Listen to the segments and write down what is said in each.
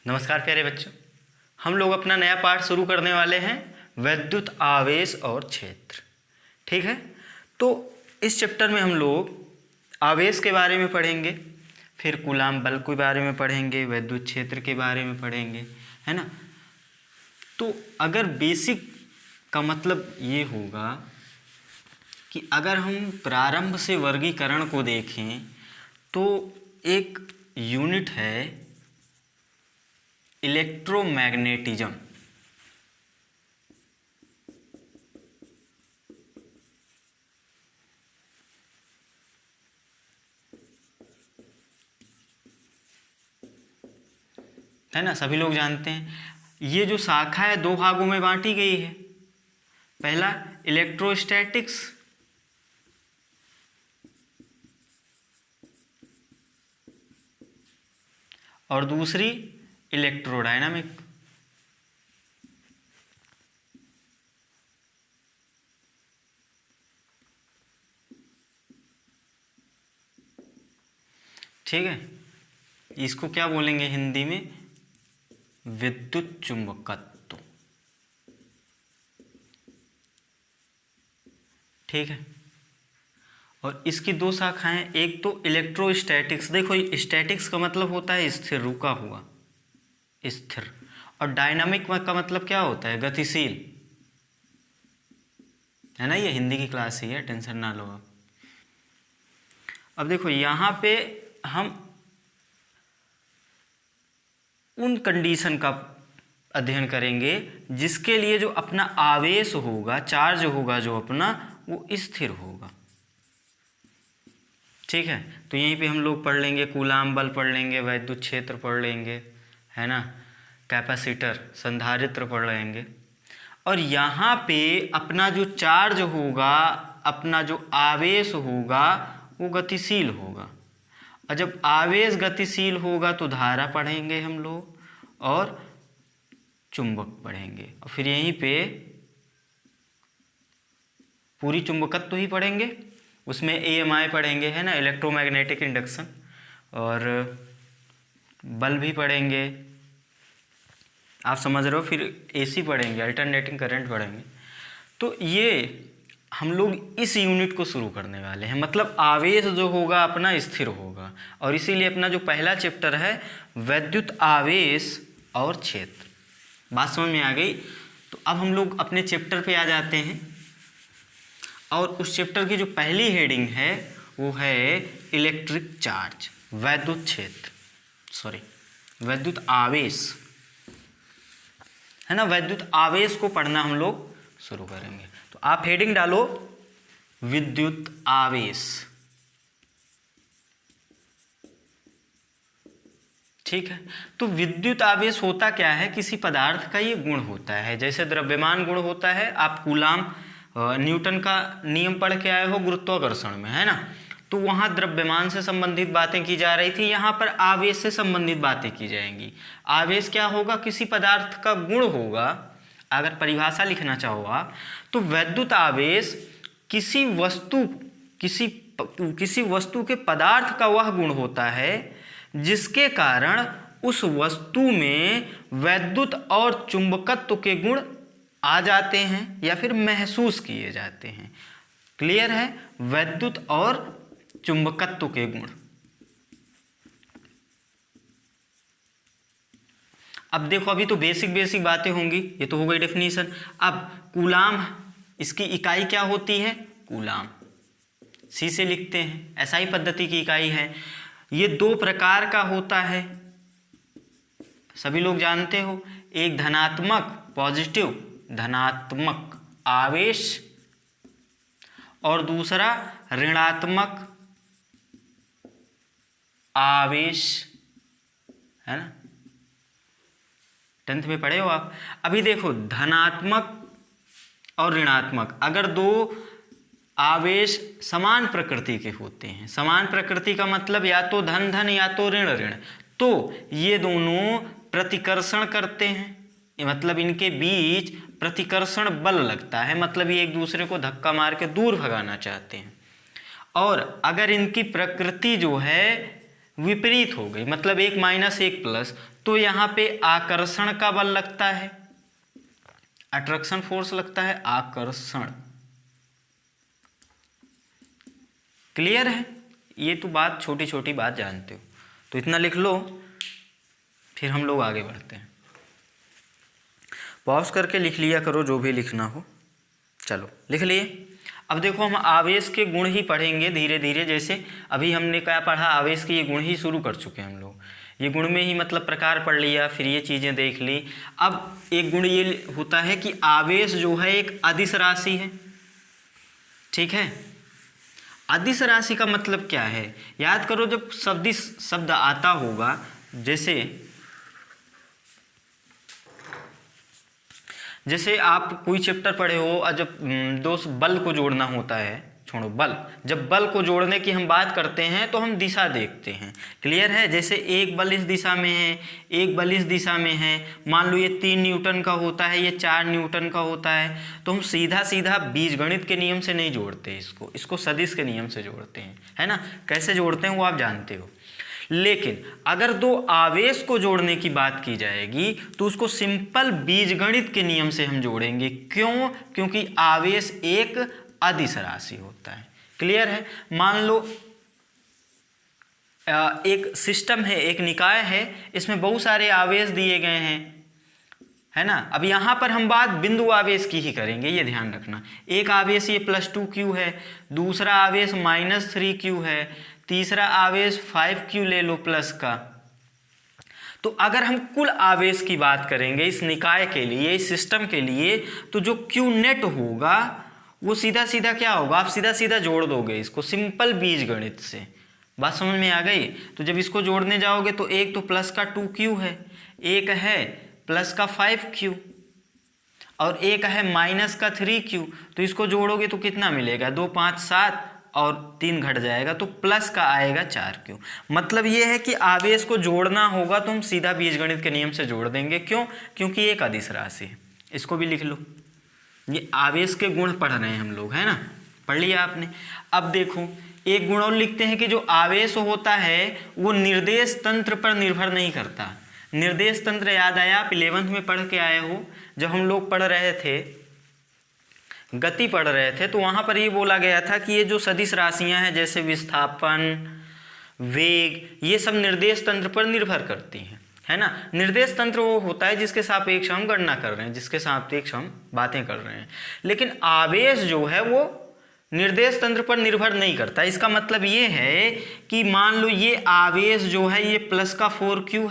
नमस्कार प्यारे बच्चों, हम लोग अपना नया पाठ शुरू करने वाले हैं वैद्युत आवेश और क्षेत्र। ठीक है, तो इस चैप्टर में हम लोग आवेश के बारे में पढ़ेंगे, फिर कूलाम बल के बारे में पढ़ेंगे, वैद्युत क्षेत्र के बारे में पढ़ेंगे, है ना। तो अगर बेसिक का मतलब ये होगा कि अगर हम प्रारंभ से वर्गीकरण को देखें तो एक यूनिट है इलेक्ट्रोमैग्नेटिज्म। है ना, सभी लोग जानते हैं। ये जो शाखा है दो भागों में बांटी गई है। पहला इलेक्ट्रोस्टैटिक्स और दूसरी इलेक्ट्रोडायनामिक। ठीक है, इसको क्या बोलेंगे हिंदी में? विद्युत चुंबकत्व। ठीक है, और इसकी दो शाखाएं, एक तो इलेक्ट्रोस्टैटिक्स। देखो, स्टैटिक्स का मतलब होता है स्थिर, रुका हुआ, स्थिर, और डायनामिक का मतलब क्या होता है? गतिशील। है ना, ये हिंदी की क्लास ही है, टेंशन ना लो आप। अब देखो यहाँ पे हम उन कंडीशन का अध्ययन करेंगे जिसके लिए जो अपना आवेश होगा, चार्ज होगा जो अपना, वो स्थिर होगा। ठीक है, तो यहीं पे हम लोग पढ़ लेंगे कूलाम बल, पढ़ लेंगे वैद्युत क्षेत्र, पढ़ लेंगे, है ना, कैपेसिटर, संधारित्र पढ़ लेंगे। और यहाँ पे अपना जो चार्ज होगा, अपना जो आवेश होगा, वो गतिशील होगा। और जब आवेश गतिशील होगा तो धारा पढ़ेंगे हम लोग और चुंबक पढ़ेंगे, और फिर यहीं पे पूरी चुंबकत्व ही पढ़ेंगे, उसमें EMI पढ़ेंगे, है ना, इलेक्ट्रोमैग्नेटिक इंडक्शन, और बल भी पढ़ेंगे, आप समझ रहे हो। फिर AC पढ़ेंगे, अल्टरनेटिंग करंट पढ़ेंगे। तो ये हम लोग इस यूनिट को शुरू करने वाले हैं, मतलब आवेश जो होगा अपना स्थिर होगा, और इसीलिए अपना जो पहला चैप्टर है वैद्युत आवेश और क्षेत्र। बात समझ में आ गई? तो अब हम लोग अपने चैप्टर पे आ जाते हैं, और उस चैप्टर की जो पहली हेडिंग है वो है इलेक्ट्रिक चार्ज, वैद्युत क्षेत्र, सॉरी वैद्युत आवेश, है ना। वैद्युत आवेश को पढ़ना हम लोग शुरू करेंगे। तो आप हेडिंग डालो विद्युत आवेश। ठीक है, तो विद्युत आवेश होता क्या है? किसी पदार्थ का ये गुण होता है, जैसे द्रव्यमान गुण होता है। आप कूलाम न्यूटन का नियम पढ़ के आए हो गुरुत्वाकर्षण में, है ना, तो वहाँ द्रव्यमान से संबंधित बातें की जा रही थी, यहाँ पर आवेश से संबंधित बातें की जाएंगी। आवेश क्या होगा? किसी पदार्थ का गुण होगा। अगर परिभाषा लिखना चाहो आप, तो वैद्युत आवेश किसी वस्तु के पदार्थ का वह गुण होता है जिसके कारण उस वस्तु में वैद्युत और चुंबकत्व के गुण आ जाते हैं या फिर महसूस किए जाते हैं। क्लियर है? वैद्युत और चुंबकत्व के गुण। अब देखो, अभी तो बेसिक बातें होंगी, ये तो हो गई डेफिनेशन। अब कूलाम, इसकी इकाई क्या होती है? कूलाम, सी से लिखते हैं, एसआई पद्धति की इकाई है। ये दो प्रकार का होता है, सभी लोग जानते हो। एक धनात्मक, पॉजिटिव धनात्मक आवेश, और दूसरा ऋणात्मक आवेश, है ना, 10th में पढ़े हो आप। अभी देखो, धनात्मक और ऋणात्मक, अगर दो आवेश समान प्रकृति के होते हैं, समान प्रकृति का मतलब या तो धन धन या तो ऋण ऋण, तो ये दोनों प्रतिकर्षण करते हैं, मतलब इनके बीच प्रतिकर्षण बल लगता है, मतलब ये एक दूसरे को धक्का मार के दूर भगाना चाहते हैं। और अगर इनकी प्रकृति जो है विपरीत हो गई, मतलब एक माइनस एक प्लस, तो यहाँ पे आकर्षण का बल लगता है, अट्रैक्शन फोर्स लगता है, आकर्षण। क्लियर है? ये तो बात छोटी छोटी बात जानते हो, तो इतना लिख लो, फिर हम लोग आगे बढ़ते हैं। पॉज करके लिख लिया करो जो भी लिखना हो। चलो लिख लिए। अब देखो हम आवेश के गुण ही पढ़ेंगे धीरे धीरे, जैसे अभी हमने क्या पढ़ा, आवेश के ये गुण ही शुरू कर चुके हैं हम लोग, ये गुण में ही मतलब प्रकार पढ़ लिया, फिर ये चीज़ें देख ली। अब एक गुण ये होता है कि आवेश जो है एक अदिश राशि है, ठीक है। अदिश राशि का मतलब क्या है, याद करो जब सदिश शब्द आता होगा, जैसे आप कोई चैप्टर पढ़े हो और जब दोस्त बल को जोड़ना होता है, छोड़ो बल, जब बल को जोड़ने की हम बात करते हैं तो हम दिशा देखते हैं। क्लियर है? जैसे एक बल इस दिशा में है, एक बल इस दिशा में है, मान लो ये 3 न्यूटन का होता है, ये 4 न्यूटन का होता है, तो हम सीधा सीधा बीजगणित के नियम से नहीं जोड़ते इसको सदिश के नियम से जोड़ते हैं, है ना। कैसे जोड़ते हैं वो आप जानते हो। लेकिन अगर दो आवेश को जोड़ने की बात की जाएगी तो उसको सिंपल बीजगणित के नियम से हम जोड़ेंगे। क्यों? क्योंकि आवेश एक अदिश राशि होता है। क्लियर है? मान लो एक सिस्टम है, एक निकाय है, इसमें बहुत सारे आवेश दिए गए हैं, है ना। अब यहाँ पर हम बात बिंदु आवेश की ही करेंगे, ये ध्यान रखना। एक आवेश ये +2q है, दूसरा आवेश -3q है, तीसरा आवेश 5q ले लो प्लस का। तो अगर हम कुल आवेश की बात करेंगे इस निकाय के लिए, इस सिस्टम के लिए, तो जो q नेट होगा वो सीधा सीधा क्या होगा, आप सीधा सीधा जोड़ दोगे इसको सिंपल बीजगणित से। बात समझ में आ गई? तो जब इसको जोड़ने जाओगे तो एक तो प्लस का 2q है, एक है प्लस का 5q और एक है माइनस का 3q। तो इसको जोड़ोगे तो कितना मिलेगा, 2 5 7 और 3 घट जाएगा, तो प्लस का आएगा 4q। मतलब ये है कि आवेश को जोड़ना होगा तो हम सीधा बीजगणित के नियम से जोड़ देंगे। क्यों? क्योंकि एक अदिश राशि है। इसको भी लिख लो, ये आवेश के गुण पढ़ रहे हैं हम लोग, है ना, पढ़ लिया आपने। अब देखो एक गुण और लिखते हैं कि जो आवेश होता है वो निर्देश तंत्र पर निर्भर नहीं करता। निर्देश तंत्र याद आया, आप 11th में पढ़ के आए हो, जब हम लोग पढ़ रहे थे, गति पढ़ रहे थे, तो वहाँ पर ये बोला गया था कि ये जो सदिश राशियाँ हैं जैसे विस्थापन, वेग, ये सब निर्देश तंत्र पर निर्भर करती हैं, है ना। निर्देश तंत्र वो होता है जिसके सापेक्ष हम गणना कर रहे हैं, जिसके सापेक्ष हम बातें कर रहे हैं। लेकिन आवेश जो है वो निर्देश तंत्र पर निर्भर नहीं करता। इसका मतलब ये है कि मान लो ये आवेश जो है ये प्लस का 4q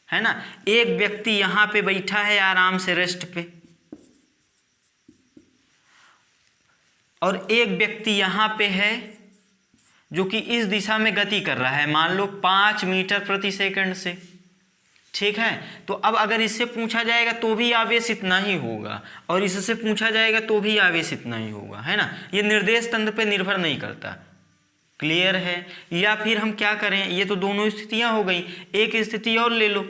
है ना। एक व्यक्ति यहाँ पे बैठा है आराम से रेस्ट पे, और एक व्यक्ति यहाँ पे है जो कि इस दिशा में गति कर रहा है, मान लो 5 मीटर प्रति सेकंड से, ठीक है। तो अब अगर इससे पूछा जाएगा तो भी आवेश इतना ही होगा, और इससे पूछा जाएगा तो भी आवेश इतना ही होगा, है ना। ये निर्देश तंत्र पे निर्भर नहीं करता। क्लियर है? या फिर हम क्या करें, ये तो दोनों स्थितियां हो गई, एक स्थिति और ले लो,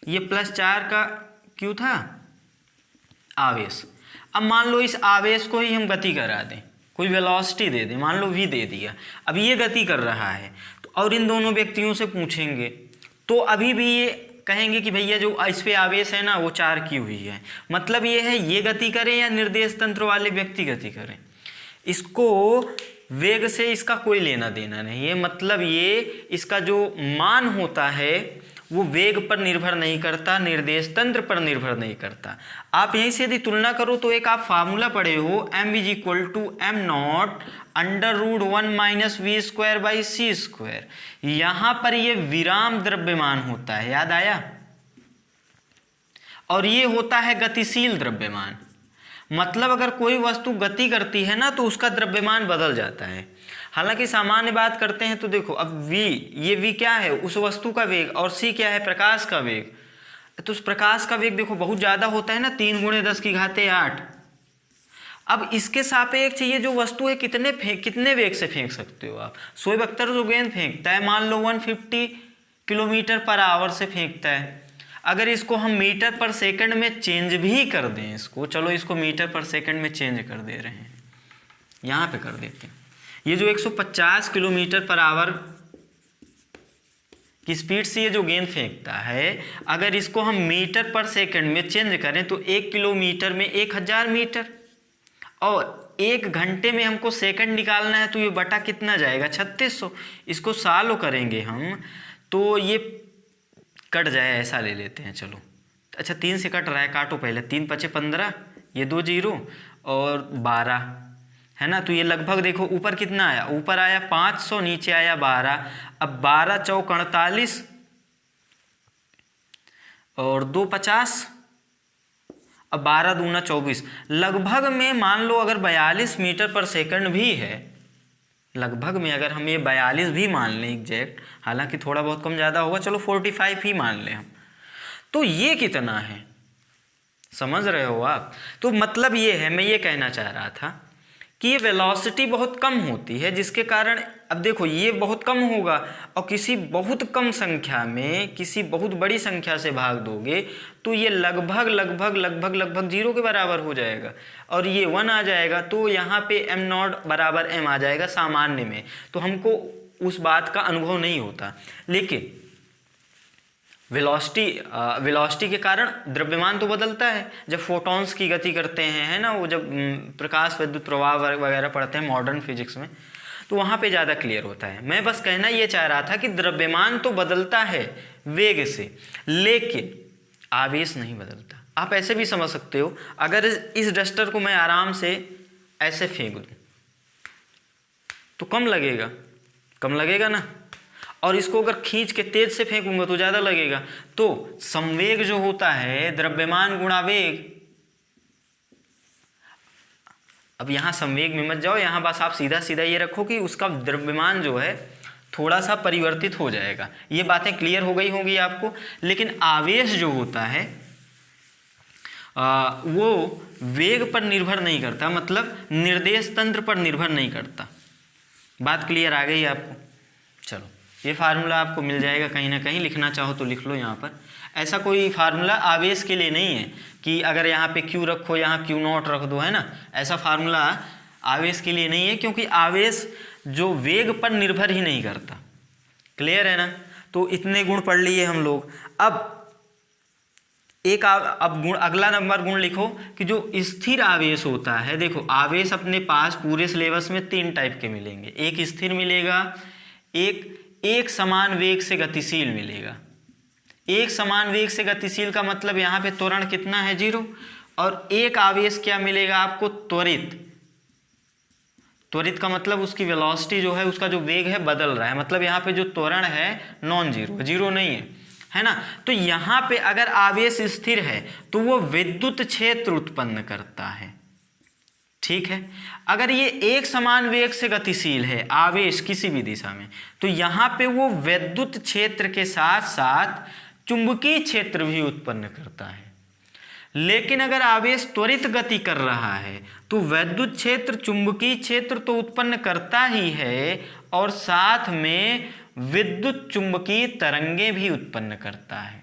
ये +4 का q था आवेश। अब मान लो इस आवेश को ही हम गति करा दें, कोई वेलोसिटी दे दें, मान लो v दे दिया, अब ये गति कर रहा है, तो और इन दोनों व्यक्तियों से पूछेंगे तो अभी भी ये कहेंगे कि भैया जो इस पे आवेश है ना वो 4q ही है। मतलब ये है ये गति करें या निर्देश तंत्र वाले व्यक्ति गति करें, इसको वेग से इसका कोई लेना देना नहीं है। मतलब ये इसका जो मान होता है वो वेग पर निर्भर नहीं करता, निर्देश तंत्र पर निर्भर नहीं करता। आप यहीं से यदि तुलना करो तो एक आप फार्मूला पढ़े हो, m = m0 √1 - v² / c²। यहाँ पर ये विराम द्रव्यमान होता है, याद आया, और ये होता है गतिशील द्रव्यमान। मतलब अगर कोई वस्तु गति करती है ना तो उसका द्रव्यमान बदल जाता है। हालांकि सामान्य बात करते हैं तो देखो अब v, ये v क्या है, उस वस्तु का वेग, और c क्या है, प्रकाश का वेग। तो उस प्रकाश का वेग देखो बहुत ज़्यादा होता है ना, 3 × 10⁸। अब इसके सापेक्ष ये जो वस्तु है कितने वेग से फेंक सकते हो आप। शोएब अख्तर जो गेंद फेंकता है मान लो 150 km/h से फेंकता है। अगर इसको हम मीटर पर सेकंड में चेंज भी कर दें, इसको चलो इसको मीटर पर सेकंड में चेंज कर दे रहे हैं, यहाँ पे कर देते हैं। ये जो 150 km/h कि स्पीड से ये जो गेंद फेंकता है, अगर इसको हम मीटर पर सेकंड में चेंज करें तो 1 किलोमीटर में 1000 मीटर, और 1 घंटे में हमको सेकंड निकालना है तो ये बटा कितना जाएगा 3600। इसको सॉल्व करेंगे हम तो ये कट जाए, ऐसा ले लेते हैं चलो। अच्छा 3 से कट रहा है, काटो पहले। 3 पचे 15, ये 2 जीरो और 12 है ना। तो ये लगभग देखो ऊपर कितना आया, ऊपर आया 500, नीचे आया 12। अब 12 चौक 48 और 2 50, अब 12 दूना 24, लगभग में मान लो अगर 42 मीटर पर सेकंड भी है, लगभग में अगर हम ये 42 भी मान लें एग्जैक्ट, हालांकि थोड़ा बहुत कम ज़्यादा होगा, चलो 45 ही मान लें हम, तो ये कितना है, समझ रहे हो आप। तो मतलब ये है, मैं ये कहना चाह रहा था कि ये वेलोसिटी बहुत कम होती है, जिसके कारण अब देखो ये बहुत कम होगा और किसी बहुत कम संख्या में किसी बहुत बड़ी संख्या से भाग दोगे तो ये लगभग लगभग लगभग लगभग 0 के बराबर हो जाएगा और ये 1 आ जाएगा। तो यहाँ पे m0 बराबर m आ जाएगा सामान्य में, तो हमको उस बात का अनुभव नहीं होता। लेकिन वेलोसिटी के कारण द्रव्यमान तो बदलता है। जब फोटॉन्स की गति करते हैं, है ना, वो जब प्रकाश विद्युत प्रवाह वगैरह पढ़ते हैं मॉडर्न फिजिक्स में, तो वहाँ पे ज़्यादा क्लियर होता है। मैं बस कहना ये चाह रहा था कि द्रव्यमान तो बदलता है वेग से, लेकिन आवेश नहीं बदलता। आप ऐसे भी समझ सकते हो, अगर इस डस्टर को मैं आराम से ऐसे फेंक दूँ तो कम लगेगा ना, और इसको अगर खींच के तेज से फेंकूंगा तो ज़्यादा लगेगा। तो संवेग जो होता है द्रव्यमान गुणा वेग, अब यहाँ संवेग में मत जाओ, यहाँ बस आप सीधा सीधा ये रखो कि उसका द्रव्यमान जो है थोड़ा सा परिवर्तित हो जाएगा। ये बातें क्लियर हो गई होंगी आपको। लेकिन आवेश जो होता है वो वेग पर निर्भर नहीं करता, मतलब निर्देश तंत्र पर निर्भर नहीं करता। बात क्लियर आ गई आपको। चलो ये फार्मूला आपको मिल जाएगा कहीं ना कहीं, लिखना चाहो तो लिख लो यहाँ पर। ऐसा कोई फार्मूला आवेश के लिए नहीं है कि अगर यहाँ पे Q रखो यहाँ Q0 रख दो, है ना, ऐसा फार्मूला आवेश के लिए नहीं है, क्योंकि आवेश जो वेग पर निर्भर ही नहीं करता। क्लियर है ना। तो इतने गुण पढ़ लिए हम लोग। अब गुण, अगला नंबर गुण लिखो कि जो स्थिर आवेश होता है। देखो आवेश अपने पास पूरे सिलेबस में 3 टाइप के मिलेंगे। एक स्थिर मिलेगा, एक समान वेग से गतिशील मिलेगा। एक समान वेग से गतिशील का मतलब यहाँ पे त्वरण कितना है 0, और एक आवेश क्या मिलेगा आपको त्वरित। त्वरित का मतलब उसकी वेलोसिटी जो है, उसका जो वेग है बदल रहा है, मतलब यहाँ पे जो त्वरण है नॉन जीरो, जीरो नहीं है ना। तो यहाँ पे अगर आवेश स्थिर है तो वो विद्युत क्षेत्र उत्पन्न करता है, ठीक है। अगर ये एक समान वेग से गतिशील है आवेश किसी भी दिशा में, तो यहाँ पे वो विद्युत क्षेत्र के साथ साथ चुंबकीय क्षेत्र भी उत्पन्न करता है। लेकिन अगर आवेश त्वरित गति कर रहा है तो विद्युत क्षेत्र चुंबकीय क्षेत्र तो उत्पन्न करता ही है, और साथ में विद्युत चुंबकीय तरंगे भी उत्पन्न करता है।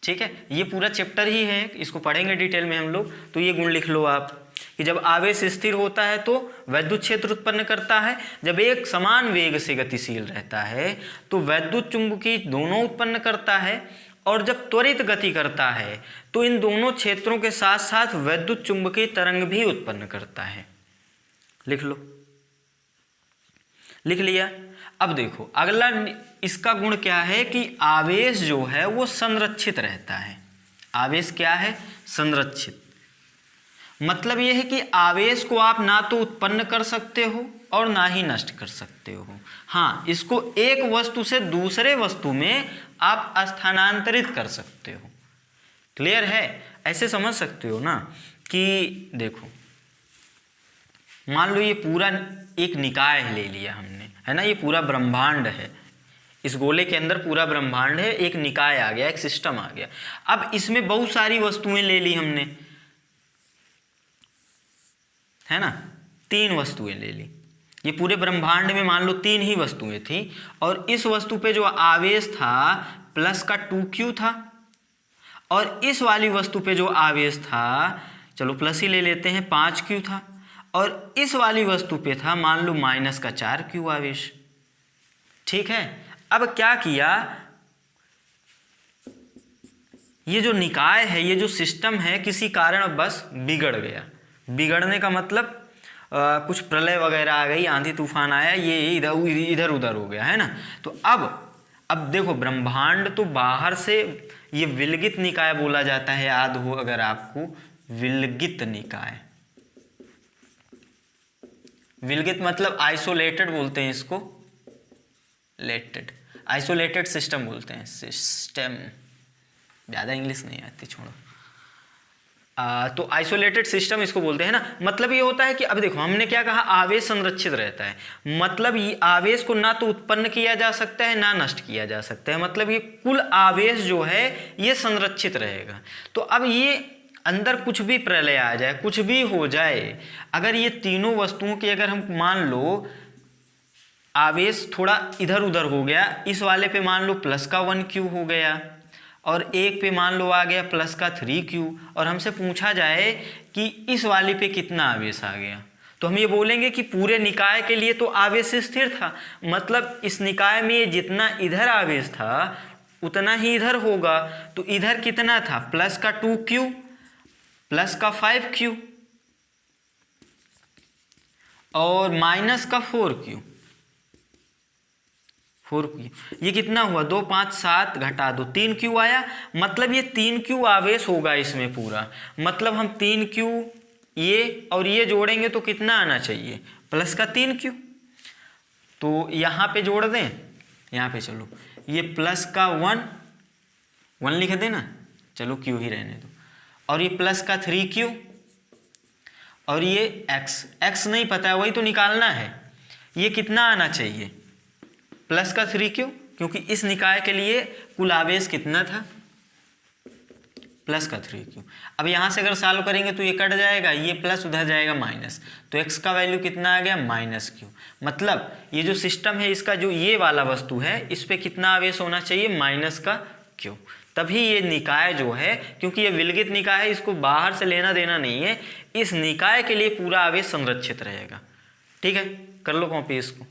ठीक है, ये पूरा चैप्टर ही है, इसको पढ़ेंगे डिटेल में हम लोग। तो ये गुण लिख लो आप कि जब आवेश स्थिर होता है तो विद्युत क्षेत्र उत्पन्न करता है, जब एक समान वेग से गतिशील रहता है तो विद्युत चुंबकीय दोनों उत्पन्न करता है, और जब त्वरित गति करता है तो इन दोनों क्षेत्रों के साथ साथ विद्युत चुंबकीय तरंग भी उत्पन्न करता है। लिख लो, लिख लिया। अब देखो अगला इसका गुण क्या है कि आवेश जो है वो संरक्षित रहता है। आवेश क्या है? संरक्षित। मतलब यह है कि आवेश को आप ना तो उत्पन्न कर सकते हो और ना ही नष्ट कर सकते हो। हाँ, इसको एक वस्तु से दूसरे वस्तु में आप स्थानांतरित कर सकते हो। क्लियर है? ऐसे समझ सकते हो ना कि देखो मान लो ये पूरा एक निकाय ले लिया हमने, है ना, ये पूरा ब्रह्मांड है, इस गोले के अंदर पूरा ब्रह्मांड है, एक निकाय आ गया, एक सिस्टम आ गया। अब इसमें बहुत सारी वस्तुएं ले ली हमने, है ना, 3 वस्तुएं ले ली। ये पूरे ब्रह्मांड में मान लो 3 ही वस्तुएं थी, और इस वस्तु पे जो आवेश था प्लस का 2q था, और इस वाली वस्तु पे जो आवेश था, चलो प्लस ही ले लेते हैं, 5q था, और इस वाली वस्तु पे था मान लो माइनस का 4q आवेश। ठीक है। अब क्या किया, ये जो निकाय है, ये जो सिस्टम है, किसी कारण बस बिगड़ गया। बिगड़ने का मतलब कुछ प्रलय वगैरह आ गई, आंधी तूफान आया, ये इधर उधर हो गया, है ना। तो अब देखो, ब्रह्मांड तो बाहर से, ये विलगित निकाय बोला जाता है, याद हो अगर आपको, विलगित निकाय। विलगित मतलब आइसोलेटेड बोलते हैं इसको, लेटेड, आइसोलेटेड सिस्टम बोलते हैं, सिस्टम, ज़्यादा इंग्लिश नहीं आती, छोड़ो। तो आइसोलेटेड सिस्टम इसको बोलते हैं ना। मतलब ये होता है कि अब देखो, हमने क्या कहा, आवेश संरक्षित रहता है, मतलब ये आवेश को ना तो उत्पन्न किया जा सकता है ना नष्ट किया जा सकता है, मतलब ये कुल आवेश जो है ये संरक्षित रहेगा। तो अब ये अंदर कुछ भी प्रलय आ जाए, कुछ भी हो जाए, अगर ये तीनों वस्तुओं की अगर हम मान लो आवेश थोड़ा इधर उधर हो गया, इस वाले पे मान लो प्लस का 1Q हो गया, और एक पे मान लो आ गया प्लस का 3Q, और हमसे पूछा जाए कि इस वाली पे कितना आवेश आ गया, तो हम ये बोलेंगे कि पूरे निकाय के लिए तो आवेश स्थिर था, मतलब इस निकाय में जितना इधर आवेश था उतना ही इधर होगा। तो इधर कितना था, प्लस का 2Q प्लस का 5Q और माइनस का 4Q। ये कितना हुआ, 2 5 7 घटा दो 3Q आया, मतलब ये 3Q आवेश होगा इसमें पूरा, मतलब हम 3Q ये और ये जोड़ेंगे तो कितना आना चाहिए, प्लस का 3Q। तो यहाँ पे जोड़ दें, यहाँ पे चलो ये प्लस का 1 लिख देना, चलो Q ही रहने दो, और ये प्लस का 3Q, और ये x नहीं पता है, वही तो निकालना है, ये कितना आना चाहिए, प्लस का 3Q, क्योंकि इस निकाय के लिए कुल आवेश कितना था, प्लस का 3Q। अब यहाँ से अगर सॉल्व करेंगे तो ये कट जाएगा, ये प्लस उधर जाएगा माइनस, तो x का वैल्यू कितना आ गया, -Q। मतलब ये जो सिस्टम है इसका, जो ये वाला वस्तु है, इस पे कितना आवेश होना चाहिए, -Q। तभी ये निकाय जो है, क्योंकि ये विलगित निकाय है, इसको बाहर से लेना देना नहीं है, इस निकाय के लिए पूरा आवेश संरक्षित रहेगा। ठीक है, कर लो कॉपी, इसको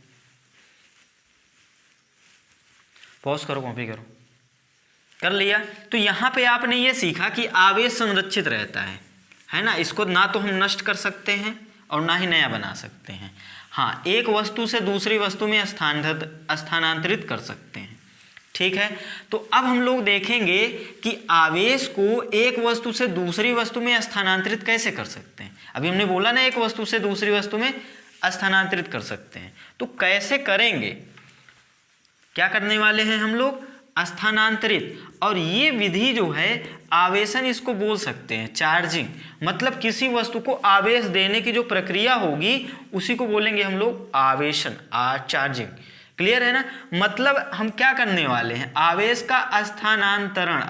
पॉज करो, कॉपी करो, कर लिया। तो यहाँ पे आपने ये सीखा कि आवेश संरक्षित रहता है ना, इसको ना तो हम नष्ट कर सकते हैं और ना ही नया बना सकते हैं। हाँ, एक वस्तु से दूसरी वस्तु में स्थानांतरित कर सकते हैं। ठीक है, तो अब हम लोग देखेंगे कि आवेश को एक वस्तु से दूसरी वस्तु में स्थानांतरित कैसे कर सकते हैं। अभी हमने बोला ना, एक वस्तु से दूसरी वस्तु में स्थानांतरित कर सकते हैं, तो कैसे करेंगे, क्या करने वाले हैं हम लोग, स्थानांतरित। और ये विधि जो है आवेशन, इसको बोल सकते हैं चार्जिंग, मतलब किसी वस्तु को आवेश देने की जो प्रक्रिया होगी उसी को बोलेंगे हम लोग आवेशन, चार्जिंग। क्लियर है ना, मतलब हम क्या करने वाले हैं, आवेश का स्थानांतरण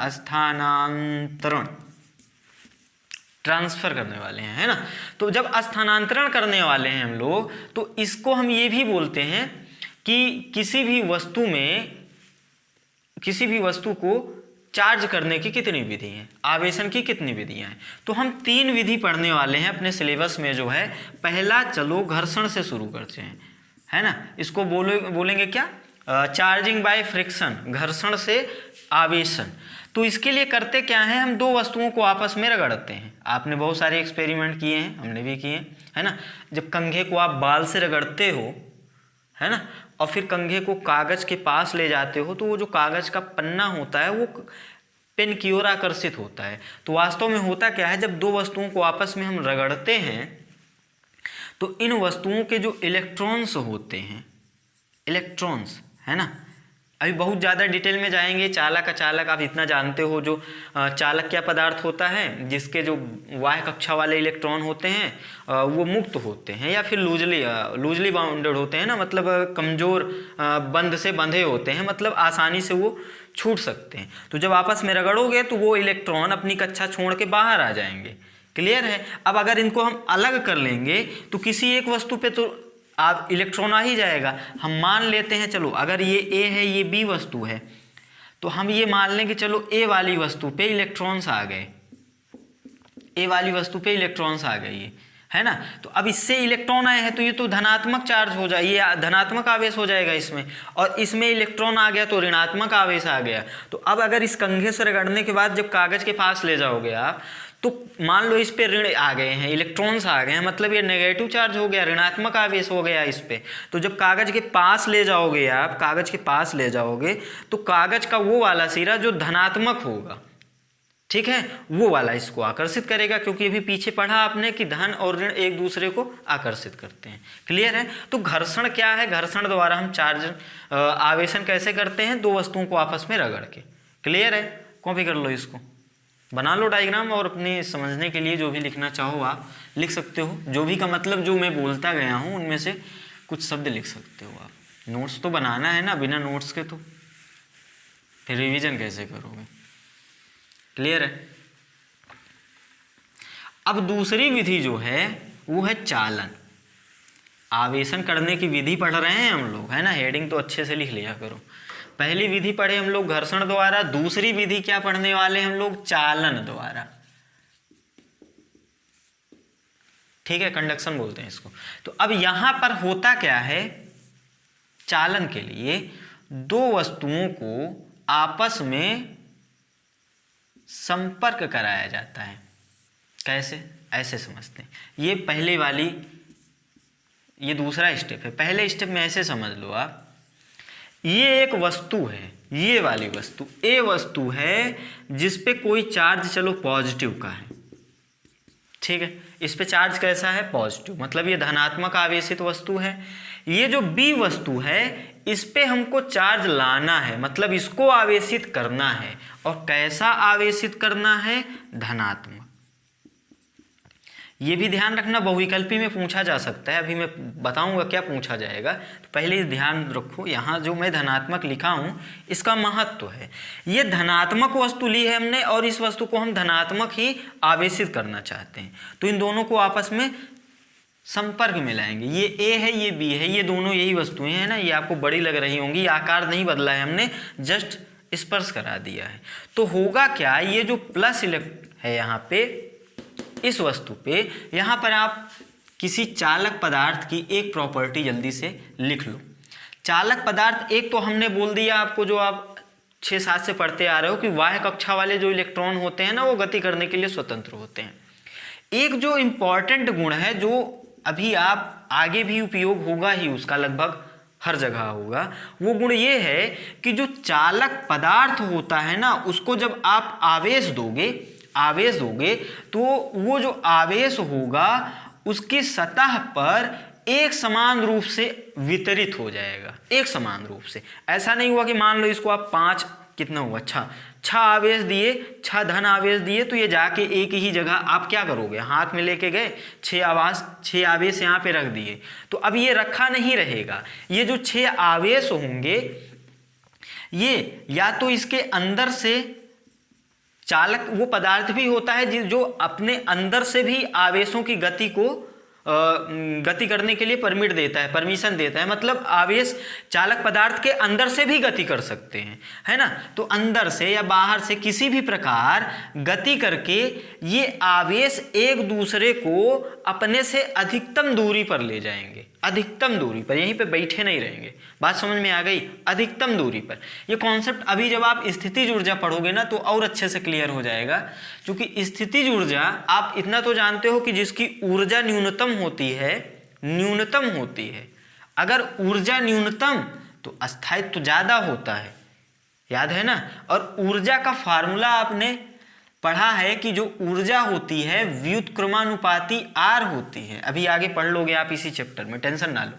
ट्रांसफर करने वाले हैं, है ना। तो जब स्थानांतरण करने वाले हैं हम लोग, तो इसको हम ये भी बोलते हैं कि किसी भी वस्तु को चार्ज करने की कितनी विधि हैं, आवेशन की कितनी विधियां हैं। तो हम 3 विधि पढ़ने वाले हैं अपने सिलेबस में जो है। पहला चलो घर्षण से शुरू करते हैं, है ना, इसको बोलेंगे क्या, चार्जिंग बाय फ्रिक्शन, घर्षण से आवेशन। तो इसके लिए करते क्या है, हम 2 वस्तुओं को आपस में रगड़ते हैं। आपने बहुत सारे एक्सपेरिमेंट किए हैं, हमने भी किए हैं, है ना। जब कंघे को आप बाल से रगड़ते हो, है ना, और फिर कंघे को कागज के पास ले जाते हो, तो वो जो कागज का पन्ना होता है वो पेन की ओर आकर्षित होता है। तो वास्तव में होता क्या है, जब 2 वस्तुओं को आपस में हम रगड़ते हैं तो इन वस्तुओं के जो इलेक्ट्रॉन्स होते हैं, इलेक्ट्रॉन्स, है ना, अभी बहुत ज़्यादा डिटेल में जाएंगे। चालक अचालक आप इतना जानते हो, जो चालक क्या पदार्थ होता है, जिसके जो बाह्य कक्षा वाले इलेक्ट्रॉन होते हैं वो मुक्त होते हैं या फिर लूजली बाउंडेड होते हैं ना, मतलब कमज़ोर बंध से बंधे होते हैं, मतलब आसानी से वो छूट सकते हैं। तो जब आपस में रगड़ोगे तो वो इलेक्ट्रॉन अपनी कक्षा छोड़ के बाहर आ जाएंगे। क्लियर है। अब अगर इनको हम अलग कर लेंगे तो किसी एक वस्तु पे तो आप इलेक्ट्रॉन आ ही जाएगा। हम मान लेते हैं, चलो अगर ये ए है, ये बी वस्तु है, तो हम ये मान लें कि चलो ए वाली वस्तु पे इलेक्ट्रॉन्स आ गए, ए वाली वस्तु पे इलेक्ट्रॉन्स आ गए, है ना। तो अब इससे इलेक्ट्रॉन आए हैं तो ये तो धनात्मक चार्ज हो जाए, ये धनात्मक आवेश हो जाएगा इसमें, और इसमें इलेक्ट्रॉन आ गया तो ऋणात्मक आवेश आ गया। तो अब अगर इस कंघे से रगड़ने के बाद जब कागज के पास ले जाओगे आप, तो मान लो इस पे ऋण आ गए हैं, इलेक्ट्रॉन्स आ गए हैं, मतलब ये नेगेटिव चार्ज हो गया, ऋणात्मक आवेश हो गया इस पे। तो जब कागज के पास ले जाओगे आप, कागज के पास ले जाओगे तो कागज का वो वाला सिरा जो धनात्मक होगा, ठीक है, वो वाला इसको आकर्षित करेगा, क्योंकि अभी पीछे पढ़ा आपने कि धन और ऋण एक दूसरे को आकर्षित करते हैं। क्लियर है। तो घर्षण क्या है, घर्षण द्वारा हम चार्ज आवेशन कैसे करते हैं, दो वस्तुओं को आपस में रगड़ के। क्लियर है। कॉपी कर लो इसको, बना लो डायग्राम, और अपने समझने के लिए जो भी लिखना चाहो आप लिख सकते हो। जो भी का मतलब जो मैं बोलता गया हूँ उनमें से कुछ शब्द लिख सकते हो आप। नोट्स तो बनाना है ना, बिना नोट्स के तो फिर रिवीजन कैसे करोगे। क्लियर है। अब दूसरी विधि जो है वो है चालन। आवेशन करने की विधि पढ़ रहे हैं हम लोग, है ना, हेडिंग तो अच्छे से लिख लिया करो। पहली विधि पढ़े हम लोग घर्षण द्वारा, दूसरी विधि क्या पढ़ने वाले हम लोग, चालन द्वारा। ठीक है, कंडक्शन बोलते हैं इसको। तो अब यहां पर होता क्या है, चालन के लिए दो वस्तुओं को आपस में संपर्क कराया जाता है। कैसे, ऐसे समझते हैं। ये पहले वाली, ये दूसरा स्टेप है। पहले स्टेप में ऐसे समझ लो आप, ये एक वस्तु है, ये वाली वस्तु ए वस्तु है जिस पे कोई चार्ज चलो पॉजिटिव का है, ठीक है, इस पे चार्ज कैसा है, पॉजिटिव, मतलब ये धनात्मक आवेशित वस्तु है। ये जो बी वस्तु है इस पे हमको चार्ज लाना है, मतलब इसको आवेशित करना है, और कैसा आवेशित करना है, धनात्मक। ये भी ध्यान रखना, बहुविकल्पी में पूछा जा सकता है, अभी मैं बताऊंगा क्या पूछा जाएगा। तो पहले ध्यान रखो, यहाँ जो मैं धनात्मक लिखा हूँ इसका महत्व है। ये धनात्मक वस्तु ली है हमने, और इस वस्तु को हम धनात्मक ही आवेशित करना चाहते हैं, तो इन दोनों को आपस में संपर्क में लाएंगे। ये ए है, ये बी है, ये दोनों यही वस्तुएं हैं ना, ये आपको बड़ी लग रही होंगी, आकार नहीं बदला है हमने, जस्ट स्पर्श करा दिया है। तो होगा क्या, ये जो प्लस इलेक्ट्रॉन है यहाँ पे इस वस्तु पे, यहाँ पर आप किसी चालक पदार्थ की एक प्रॉपर्टी जल्दी से लिख लो। चालक पदार्थ एक तो हमने बोल दिया आपको, जो आप 6-7 से पढ़ते आ रहे हो, कि बाह्य कक्षा वाले जो इलेक्ट्रॉन होते हैं ना वो गति करने के लिए स्वतंत्र होते हैं। एक जो इम्पॉर्टेंट गुण है, जो अभी आप आगे भी उपयोग होगा ही उसका, लगभग हर जगह होगा, वो गुण ये है कि जो चालक पदार्थ होता है ना, उसको जब आप आवेश दोगे तो वो जो आवेश होगा उसकी सतह पर एक समान रूप से वितरित हो जाएगा, एक समान रूप से। ऐसा नहीं हुआ कि मान लो इसको आप 5 कितना हुआ 6 आवेश दिए, 6 धन आवेश दिए, तो ये जाके एक ही जगह आप क्या करोगे, हाथ में लेके गए, 6 आवेश यहाँ पे रख दिए, तो अब ये रखा नहीं रहेगा। ये जो 6 आवेश होंगे ये या तो इसके अंदर से चालक वो पदार्थ भी होता है जो अपने अंदर से भी आवेशों की गति को गति करने के लिए परमिशन देता है, मतलब आवेश चालक पदार्थ के अंदर से भी गति कर सकते हैं, है ना। तो अंदर से या बाहर से किसी भी प्रकार गति करके ये आवेश एक दूसरे को अपने से अधिकतम दूरी पर ले जाएंगे, अधिकतम दूरी पर, यहीं पे बैठे नहीं रहेंगे। बात समझ में आ गई, अधिकतम दूरी पर। ये कॉन्सेप्ट अभी जब आप स्थितिज ऊर्जा पढ़ोगे ना तो और अच्छे से क्लियर हो जाएगा, क्योंकि स्थितिज ऊर्जा आप इतना तो जानते हो कि जिसकी ऊर्जा न्यूनतम होती है, अगर ऊर्जा न्यूनतम तो स्थायित्व ज्यादा होता है, याद है ना। और ऊर्जा का फार्मूला आपने पढ़ा है कि जो ऊर्जा होती है व्युत्क्रमानुपाती R होती है, अभी आगे पढ़ लोगे आप इसी चैप्टर में, टेंशन ना लो।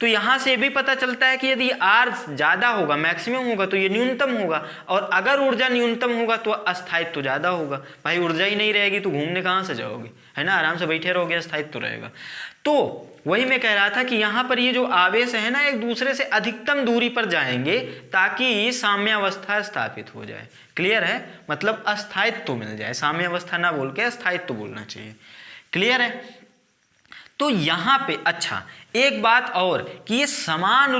तो यहाँ से भी पता चलता है कि यदि R ज़्यादा होगा, मैक्सिमम होगा, तो ये न्यूनतम होगा, और अगर ऊर्जा न्यूनतम होगा तो अस्थायित्व तो ज़्यादा होगा। भाई ऊर्जा ही नहीं रहेगी तो घूमने कहाँ से जाओगे, है ना, आराम से बैठे रहोगे, अस्थायित्व तो रहेगा। तो वही मैं कह रहा था कि यहाँ पर ये जो आवेश है ना एक दूसरे से अधिकतम दूरी पर जाएंगे ताकि साम्यावस्था स्थापित हो जाए। क्लियर है, मतलब अस्थायित्व तो मिल जाए, साम्यावस्था ना बोल के अस्थायित्व तो बोलना चाहिए। क्लियर है। तो यहाँ पे अच्छा एक बात और कि ये समान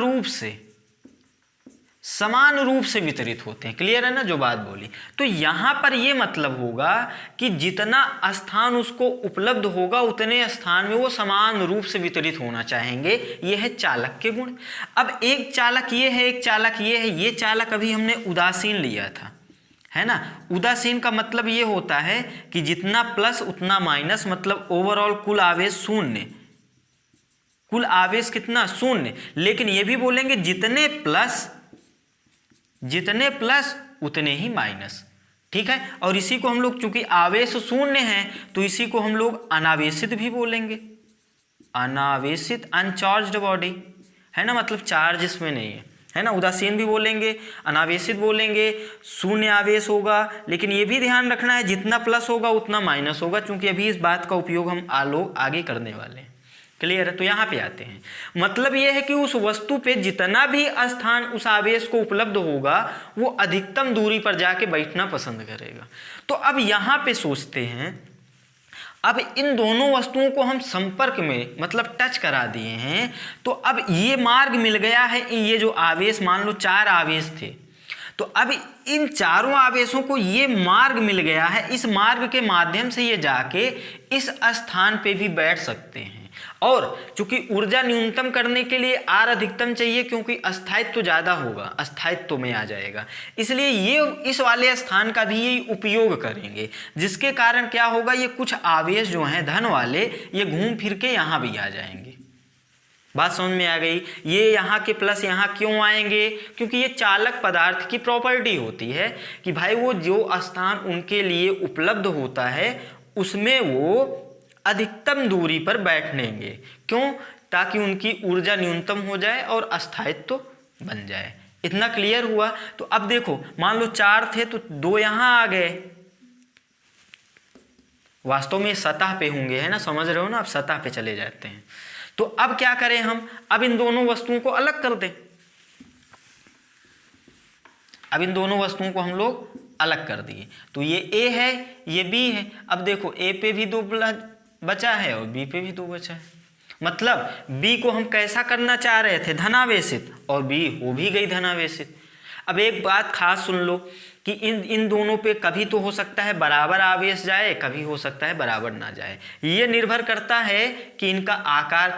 समान रूप से वितरित होते हैं। क्लियर है ना जो बात बोली। तो यहाँ पर ये मतलब होगा कि जितना स्थान उसको उपलब्ध होगा उतने स्थान में वो समान रूप से वितरित होना चाहेंगे। ये है चालक के गुण। अब एक चालक ये है, एक चालक ये है। ये चालक अभी हमने उदासीन लिया था, है ना। उदासीन का मतलब ये होता है कि जितना प्लस उतना माइनस, मतलब ओवरऑल कुल आवेश शून्य। कुल आवेश कितना? शून्य। लेकिन ये भी बोलेंगे जितने प्लस उतने ही माइनस। ठीक है। और इसी को हम लोग, चूंकि आवेश शून्य है तो इसी को हम लोग अनावेशित भी बोलेंगे। अनावेशित, अनचार्ज्ड बॉडी, है ना, मतलब चार्ज इसमें नहीं है ना। उदासीन भी बोलेंगे, अनावेशित बोलेंगे, शून्य आवेश होगा। लेकिन ये भी ध्यान रखना है जितना प्लस होगा उतना माइनस होगा, क्योंकि अभी इस बात का उपयोग हम आगे करने वाले हैं। क्लियर है। तो यहाँ पे आते हैं। मतलब ये है कि उस वस्तु पे जितना भी स्थान उस आवेश को उपलब्ध होगा वो अधिकतम दूरी पर जाके बैठना पसंद करेगा। तो अब यहाँ पे सोचते हैं, अब इन दोनों वस्तुओं को हम संपर्क में, मतलब टच करा दिए हैं, तो अब ये मार्ग मिल गया है। ये जो आवेश, मान लो 4 आवेश थे, तो अब इन चारों आवेशों को ये मार्ग मिल गया है। इस मार्ग के माध्यम से ये जाके इस स्थान पे भी बैठ सकते हैं। और चूंकि ऊर्जा न्यूनतम करने के लिए आर अधिकतम चाहिए, क्योंकि अस्थायित्व ज्यादा होगा, अस्थायित्व में आ जाएगा, इसलिए ये इस वाले स्थान का भी यही उपयोग करेंगे। जिसके कारण क्या होगा, ये कुछ आवेश जो हैं धन वाले, ये घूम फिर के यहाँ भी आ जाएंगे। बात समझ में आ गई। ये यहाँ के प्लस यहाँ क्यों आएंगे? क्योंकि ये चालक पदार्थ की प्रॉपर्टी होती है कि भाई वो जो स्थान उनके लिए उपलब्ध होता है उसमें वो अधिकतम दूरी पर बैठेंगे। क्यों? ताकि उनकी ऊर्जा न्यूनतम हो जाए और अस्थायित्व बन जाए। इतना क्लियर हुआ। तो अब देखो, मान लो 4 थे तो 2 यहाँ आ गए। वास्तव में सतह पे होंगे, है ना, समझ रहे हो ना, अब सतह पे चले जाते हैं। तो अब क्या करें हम? अब इन दोनों वस्तुओं को अलग कर दें। अब इन दोनों वस्तुओं को हम लोग अलग कर दिए, तो ये A है, ये B है। अब देखो A पे भी 2 बचा है और B पे भी 2 बचा है। मतलब B को हम कैसा करना चाह रहे थे? धनावेशित, और B हो भी गई धनावेशित। अब एक बात खास सुन लो कि इन दोनों पे कभी तो हो सकता है बराबर आवेश जाए, कभी हो सकता है बराबर ना जाए। ये निर्भर करता है कि इनका आकार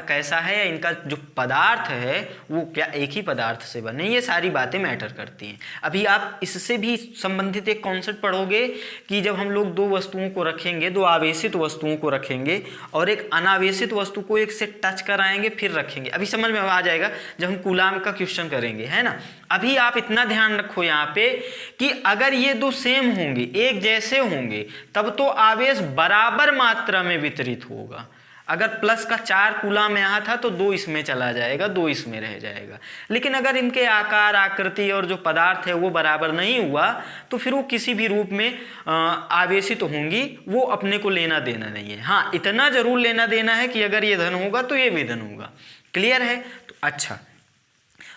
कैसा है, या इनका जो पदार्थ है वो क्या एक ही पदार्थ से बने। ये सारी बातें मैटर करती हैं। अभी आप इससे भी संबंधित एक कॉन्सेप्ट पढ़ोगे कि जब हम लोग 2 वस्तुओं को रखेंगे, 2 आवेशित वस्तुओं को रखेंगे और एक अनावेशित वस्तु को एक से टच कराएंगे फिर रखेंगे, अभी समझ में आ जाएगा जब हम कूलाम का क्वेश्चन करेंगे, है ना। अभी आप इतना ध्यान रखो यहाँ पे कि अगर ये 2 सेम होंगे, एक जैसे होंगे, तब तो आवेश बराबर मात्रा में वितरित होगा। अगर प्लस का 4 कूलाम यहाँ था तो 2 इसमें चला जाएगा, 2 इसमें रह जाएगा। लेकिन अगर इनके आकार, आकृति और जो पदार्थ है वो बराबर नहीं हुआ तो फिर वो किसी भी रूप में आवेशित होंगी, वो अपने को लेना देना नहीं है। हाँ, इतना जरूर लेना देना है कि अगर ये धन होगा तो ये भी धन होगा। क्लियर है? तो अच्छा,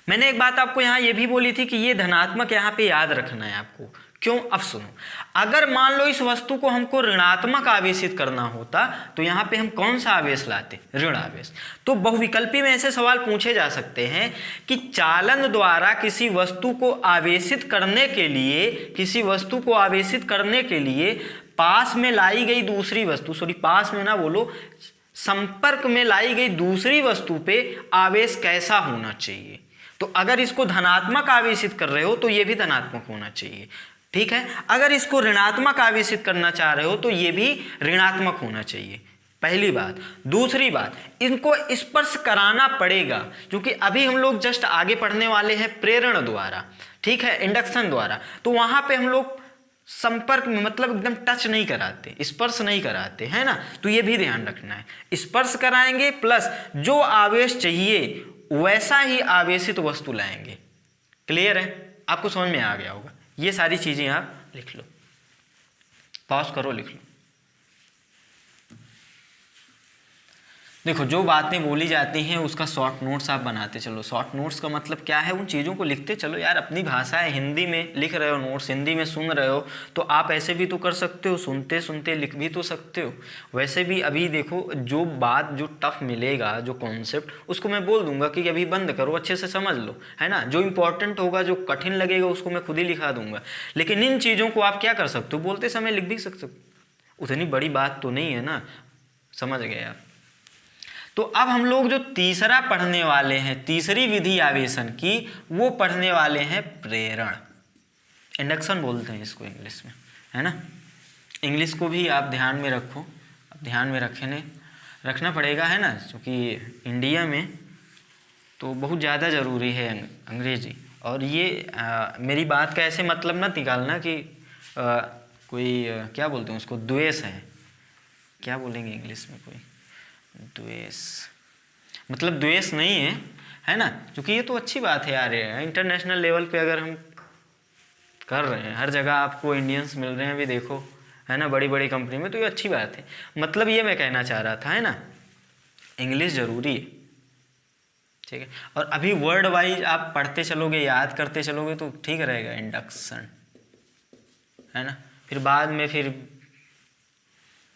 मैंने एक बात आपको यहाँ ये भी बोली थी कि ये धनात्मक यहाँ पे याद रखना है आपको। क्यों? अब सुनो, अगर मान लो इस वस्तु को हमको ऋणात्मक आवेशित करना होता तो यहाँ पे हम कौन सा आवेश लाते? ऋण आवेश। तो बहुविकल्पी में ऐसे सवाल पूछे जा सकते हैं कि चालन द्वारा किसी वस्तु को आवेशित करने के लिए पास में लाई गई दूसरी वस्तु, पास में ना बोलो, संपर्क में लाई गई दूसरी वस्तु पे आवेश कैसा होना चाहिए। तो अगर इसको धनात्मक आवेशित कर रहे हो तो ये भी धनात्मक होना चाहिए। ठीक है। अगर इसको ऋणात्मक आवेशित करना चाह रहे हो तो ये भी ऋणात्मक होना चाहिए, पहली बात। दूसरी बात, इनको स्पर्श कराना पड़ेगा, क्योंकि अभी हम लोग जस्ट आगे पढ़ने वाले हैं प्रेरण द्वारा, ठीक है, इंडक्शन द्वारा। तो वहां पे हम लोग संपर्क में, मतलब एकदम टच नहीं कराते, स्पर्श नहीं कराते, है ना। तो ये भी ध्यान रखना है, स्पर्श कराएंगे प्लस जो आवेश चाहिए वैसा ही आवेशित वस्तु लाएंगे। क्लियर है? आपको समझ में आ गया होगा। ये सारी चीजें आप लिख लो, पॉज करो, लिख लो। देखो जो बातें बोली जाती हैं उसका शॉर्ट नोट्स आप बनाते चलो। शॉर्ट नोट्स का मतलब क्या है, उन चीज़ों को लिखते चलो यार। अपनी भाषा है, हिंदी में लिख रहे हो नोट्स, हिंदी में सुन रहे हो, तो आप ऐसे भी तो कर सकते हो, सुनते सुनते लिख भी तो सकते हो। वैसे भी अभी देखो जो बात जो टफ मिलेगा, जो कॉन्सेप्ट, उसको मैं बोल दूंगा कि अभी बंद करो, अच्छे से समझ लो, है ना। जो इंपॉर्टेंट होगा, जो कठिन लगेगा, उसको मैं खुद ही लिखा दूंगा। लेकिन इन चीज़ों को आप क्या कर सकते हो, बोलते समय लिख भी सकते हो। उतनी बड़ी बात तो नहीं है ना, समझ गए आप। तो अब हम लोग जो तीसरा पढ़ने वाले हैं, तीसरी विधि आवेशन की, वो पढ़ने वाले हैं प्रेरण। इंडक्शन बोलते हैं इसको इंग्लिश में, है ना। इंग्लिश को भी आप ध्यान में रखो, अब ध्यान में रखना पड़ेगा, है ना, क्योंकि इंडिया में तो बहुत ज़्यादा ज़रूरी है अंग्रेजी। और ये मेरी बात का ऐसे मतलब मत निकालना कि कोई क्या बोलते हैं उसको, द्वेष है, क्या बोलेंगे इंग्लिश में, कोई द्वेष, मतलब द्वेष नहीं है, है ना। क्योंकि ये तो अच्छी बात है यार, इंटरनेशनल लेवल पे अगर हम कर रहे हैं, हर जगह आपको इंडियंस मिल रहे हैं भी, देखो, है ना, बड़ी बड़ी कंपनी में, तो ये अच्छी बात है। मतलब ये मैं कहना चाह रहा था, है ना, इंग्लिश ज़रूरी है, ठीक है। और अभी वर्ड वाइज आप पढ़ते चलोगे, याद करते चलोगे, तो ठीक रहेगा इंडक्शन, है ना। फिर बाद में फिर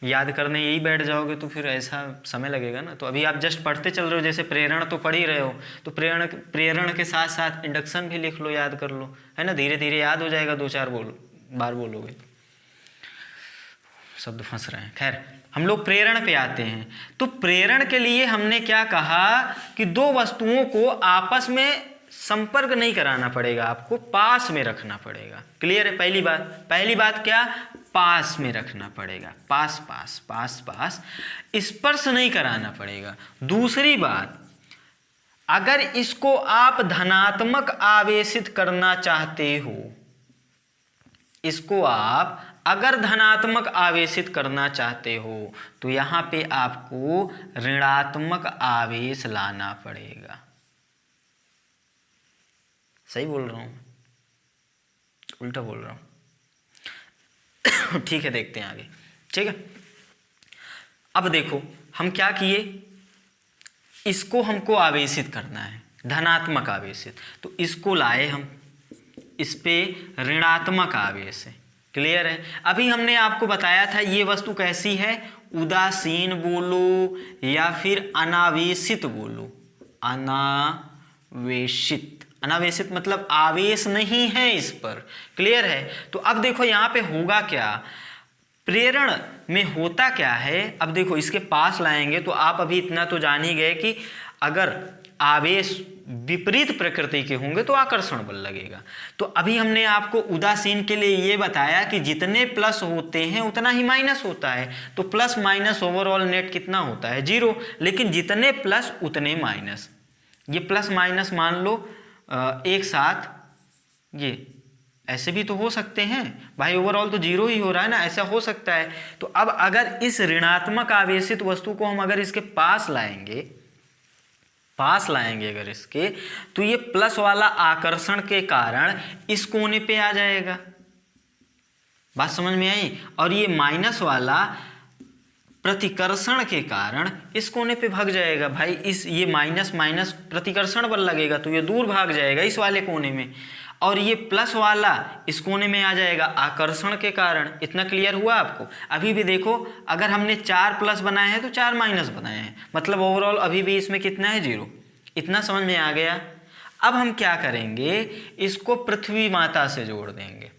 याद करने यही बैठ जाओगे तो फिर ऐसा समय लगेगा ना। तो अभी आप जस्ट पढ़ते चल रहे हो, जैसे प्रेरण तो पढ़ ही रहे हो, तो प्रेरण के साथ साथ इंडक्शन भी लिख लो, याद कर लो, है ना। धीरे धीरे याद हो जाएगा, 2-4 बार बोलोगे तो। शब्द फंस रहे हैं, खैर हम लोग प्रेरण पे आते हैं। तो प्रेरण के लिए हमने क्या कहा कि दो वस्तुओं को आपस में संपर्क नहीं कराना पड़ेगा, आपको पास में रखना पड़ेगा। क्लियर है। पहली बात क्या, पास में रखना पड़ेगा, पास पास पास पास, स्पर्श नहीं कराना पड़ेगा। दूसरी बात, अगर इसको आप धनात्मक आवेशित करना चाहते हो, इसको आप अगर धनात्मक आवेशित करना चाहते हो, तो यहां पे आपको ऋणात्मक आवेश लाना पड़ेगा। सही बोल रहा हूं, उल्टा बोल रहा हूं? ठीक है, देखते हैं आगे, ठीक है। अब देखो हम क्या किए, इसको हमको आवेशित करना है, धनात्मक आवेशित, तो इसको लाए हम, इस पे ऋणात्मक आवेश है। क्लियर है। अभी हमने आपको बताया था ये वस्तु कैसी है, उदासीन बोलो या फिर अनावेशित बोलो, अनावेशित मतलब आवेश नहीं है इस पर। क्लियर है। तो अब देखो यहाँ पे होगा क्या, प्रेरण में होता क्या है। अब देखो इसके पास लाएंगे तो आप अभी इतना तो जान ही गए कि अगर आवेश विपरीत प्रकृति के होंगे तो आकर्षण बल लगेगा। तो अभी हमने आपको उदासीन के लिए ये बताया कि जितने प्लस होते हैं उतना ही माइनस होता है, तो प्लस माइनस ओवरऑल नेट कितना होता है, 0। लेकिन जितने प्लस उतने माइनस, ये प्लस माइनस मान लो एक साथ, ये ऐसे भी तो हो सकते हैं भाई, ओवरऑल तो 0 ही हो रहा है ना, ऐसा हो सकता है। तो अब अगर इस ऋणात्मक आवेशित वस्तु को हम अगर इसके पास लाएंगे अगर इसके, तो ये प्लस वाला आकर्षण के कारण इस कोने पे आ जाएगा। बात समझ में आई। और ये माइनस वाला प्रतिकर्षण के कारण इस कोने पे भाग जाएगा भाई। ये माइनस माइनस प्रतिकर्षण बल लगेगा तो ये दूर भाग जाएगा इस वाले कोने में, और ये प्लस वाला इस कोने में आ जाएगा आकर्षण के कारण। इतना क्लियर हुआ आपको। अभी भी देखो, अगर हमने 4 प्लस बनाए हैं तो 4 माइनस बनाए हैं, मतलब ओवरऑल अभी भी इसमें कितना है, 0। इतना समझ में आ गया। अब हम क्या करेंगे, इसको पृथ्वी माता से जोड़ देंगे,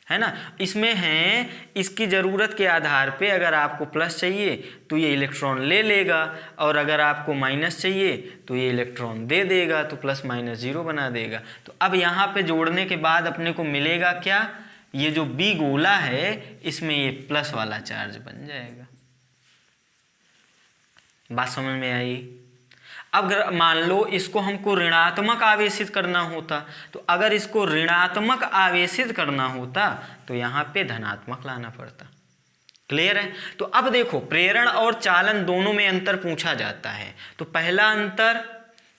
है ना। इसमें है, इसकी ज़रूरत के आधार पे अगर आपको प्लस चाहिए तो ये इलेक्ट्रॉन ले लेगा, और अगर आपको माइनस चाहिए तो ये इलेक्ट्रॉन दे देगा, तो प्लस माइनस 0 बना देगा। तो अब यहाँ पे जोड़ने के बाद अपने को मिलेगा क्या, ये जो बी गोला है इसमें ये प्लस वाला चार्ज बन जाएगा। बात समझ में आई। अब मान लो इसको हमको ऋणात्मक आवेशित करना होता, तो अगर इसको ऋणात्मक आवेशित करना होता तो यहाँ पे धनात्मक लाना पड़ता। क्लियर है। तो अब देखो, प्रेरण और चालन दोनों में अंतर पूछा जाता है। तो पहला अंतर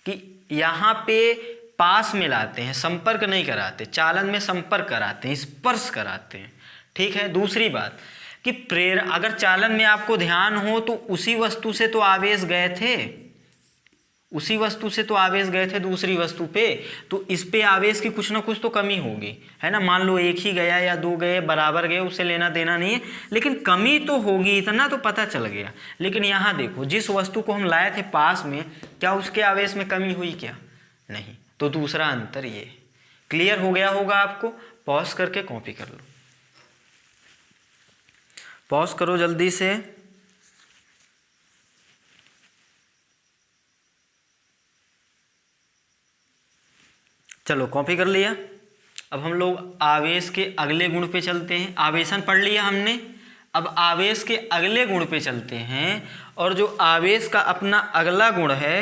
कि यहाँ पे पास में लाते हैं, संपर्क नहीं कराते, चालन में संपर्क कराते हैं, स्पर्श कराते हैं। ठीक है। दूसरी बात कि अगर चालन में आपको ध्यान हो तो उसी वस्तु से तो आवेश गए थे, उसी वस्तु से तो आवेश गए थे दूसरी वस्तु पे, तो इस पे आवेश की कुछ ना कुछ तो कमी होगी, है ना। मान लो एक ही गया या दो गए, बराबर गए, उससे लेना देना नहीं है, लेकिन कमी तो होगी, इतना तो पता चल गया। लेकिन यहाँ देखो, जिस वस्तु को हम लाए थे पास में, क्या उसके आवेश में कमी हुई क्या? नहीं। तो दूसरा अंतर ये। क्लियर हो गया होगा आपको? पॉज करके कॉपी कर लो, पॉज करो जल्दी से। चलो कॉपी कर लिया। अब हम लोग आवेश के अगले गुण पे चलते हैं। आवेशन पढ़ लिया हमने, अब आवेश के अगले गुण पे चलते हैं। और जो आवेश का अपना अगला गुण है